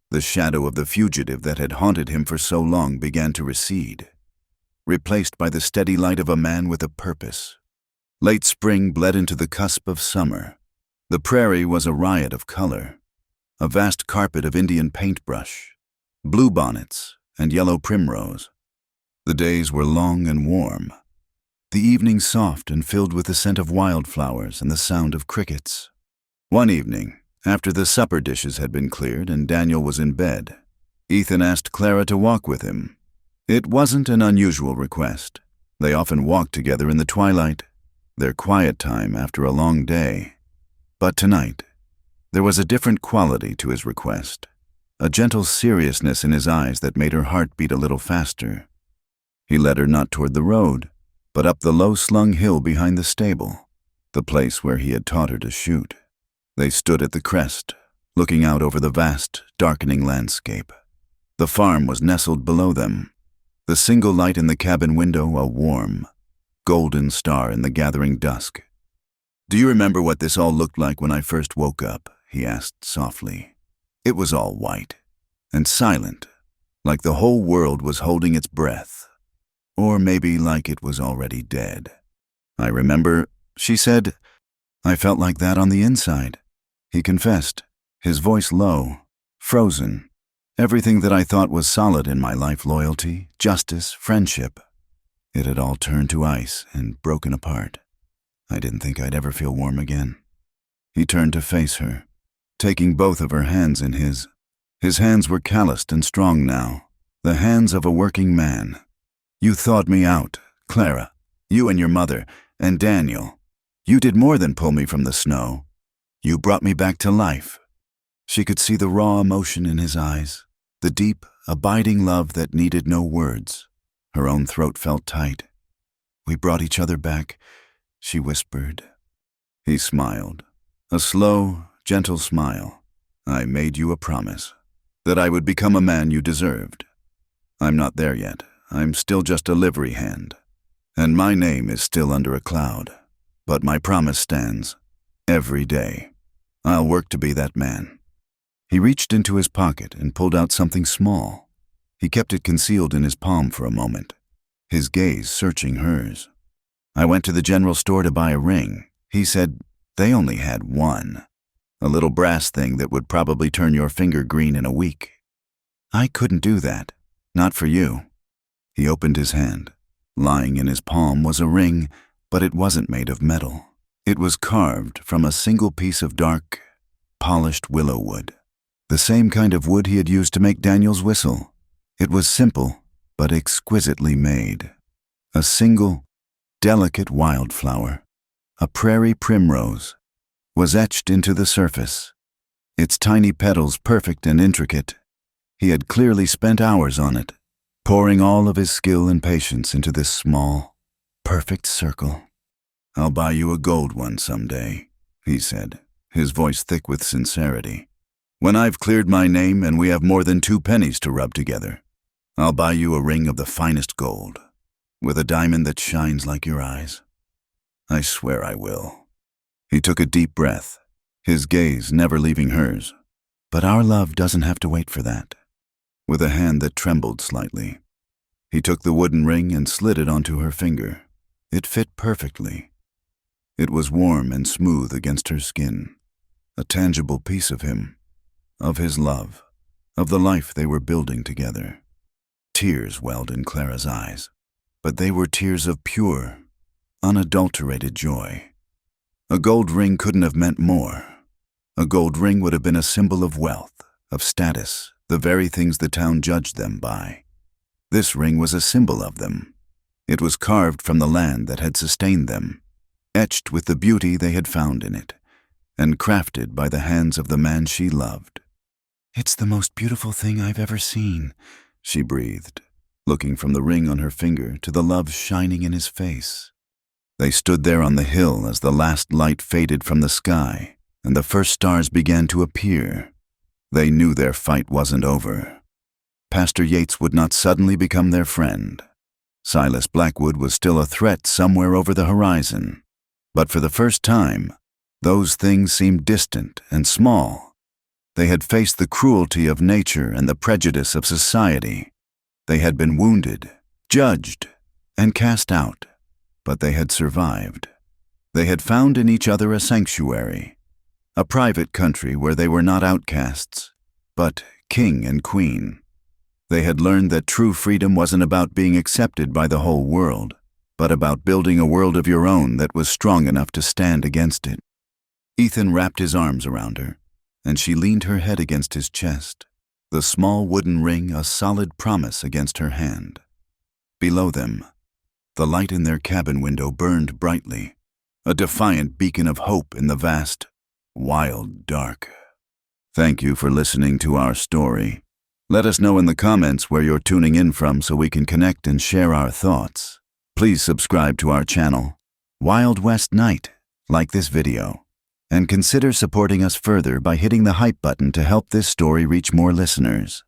S1: The shadow of the fugitive that had haunted him for so long began to recede, replaced by the steady light of a man with a purpose. Late spring bled into the cusp of summer. The prairie was a riot of color, a vast carpet of Indian paintbrush, bluebonnets, and yellow primrose. The days were long and warm, the evenings soft and filled with the scent of wildflowers and the sound of crickets. One evening, after the supper dishes had been cleared and Daniel was in bed, Ethan asked Clara to walk with him. It wasn't an unusual request. They often walked together in the twilight, their quiet time after a long day. But tonight, there was a different quality to his request, a gentle seriousness in his eyes that made her heart beat a little faster. He led her not toward the road, but up the low-slung hill behind the stable, the place where he had taught her to shoot. They stood at the crest, looking out over the vast, darkening landscape. The farm was nestled below them, the single light in the cabin window a warm, golden star in the gathering dusk. "Do you remember what this all looked like when I first woke up?" he asked softly. It was all white and silent, like the whole world was holding its breath. Or maybe like it was already dead. I remember, she said, I felt like that on the inside. He confessed, his voice low, frozen. Everything that I thought was solid in my life, loyalty, justice, friendship, it had all turned to ice and broken apart. I didn't think I'd ever feel warm again. He turned to face her, taking both of her hands in his. His hands were calloused and strong now, the hands of a working man. You thawed me out, Clara. You and your mother, and Daniel. You did more than pull me from the snow. You brought me back to life. She could see the raw emotion in his eyes, the deep, abiding love that needed no words. Her own throat felt tight. We brought each other back, she whispered. He smiled, a slow, gentle smile. I made you a promise, that I would become a man you deserved. I'm not there yet. I'm still just a livery hand. And my name is still under a cloud. But my promise stands. Every day. I'll work to be that man. He reached into his pocket and pulled out something small. He kept it concealed in his palm for a moment, his gaze searching hers. I went to the general store to buy a ring. He said they only had one. A little brass thing that would probably turn your finger green in a week. I couldn't do that. Not for you. He opened his hand. Lying in his palm was a ring, but it wasn't made of metal. It was carved from a single piece of dark, polished willow wood. The same kind of wood he had used to make Daniel's whistle. It was simple, but exquisitely made. A single, delicate wildflower, a prairie primrose, was etched into the surface. Its tiny petals perfect and intricate. He had clearly spent hours on it, pouring all of his skill and patience into this small, perfect circle. I'll buy you a gold one someday, he said, his voice thick with sincerity. When I've cleared my name and we have more than 2 pennies to rub together, I'll buy you a ring of the finest gold, with a diamond that shines like your eyes. I swear I will. He took a deep breath, his gaze never leaving hers. But our love doesn't have to wait for that. With a hand that trembled slightly, he took the wooden ring and slid it onto her finger. It fit perfectly. It was warm and smooth against her skin, a tangible piece of him, of his love, of the life they were building together. Tears welled in Clara's eyes, but they were tears of pure, unadulterated joy. A gold ring couldn't have meant more. A gold ring would have been a symbol of wealth, of status, the very things the town judged them by. This ring was a symbol of them. It was carved from the land that had sustained them, etched with the beauty they had found in it, and crafted by the hands of the man she loved. It's the most beautiful thing I've ever seen, she breathed, looking from the ring on her finger to the love shining in his face. They stood there on the hill as the last light faded from the sky, and the first stars began to appear. They knew their fight wasn't over. Pastor Yates would not suddenly become their friend. Silas Blackwood was still a threat somewhere over the horizon. But for the first time, those things seemed distant and small. They had faced the cruelty of nature and the prejudice of society. They had been wounded, judged, and cast out, but they had survived. They had found in each other a sanctuary, a private country where they were not outcasts, but king and queen. They had learned that true freedom wasn't about being accepted by the whole world, but about building a world of your own that was strong enough to stand against it. Ethan wrapped his arms around her, and she leaned her head against his chest, the small wooden ring a solid promise against her hand. Below them, the light in their cabin window burned brightly, a defiant beacon of hope in the vast, wild dark. Thank you for listening to our story. Let us know in the comments where you're tuning in from so we can connect and share our thoughts. Please subscribe to our channel, Wild West Night, like this video, and consider supporting us further by hitting the hype button to help this story reach more listeners.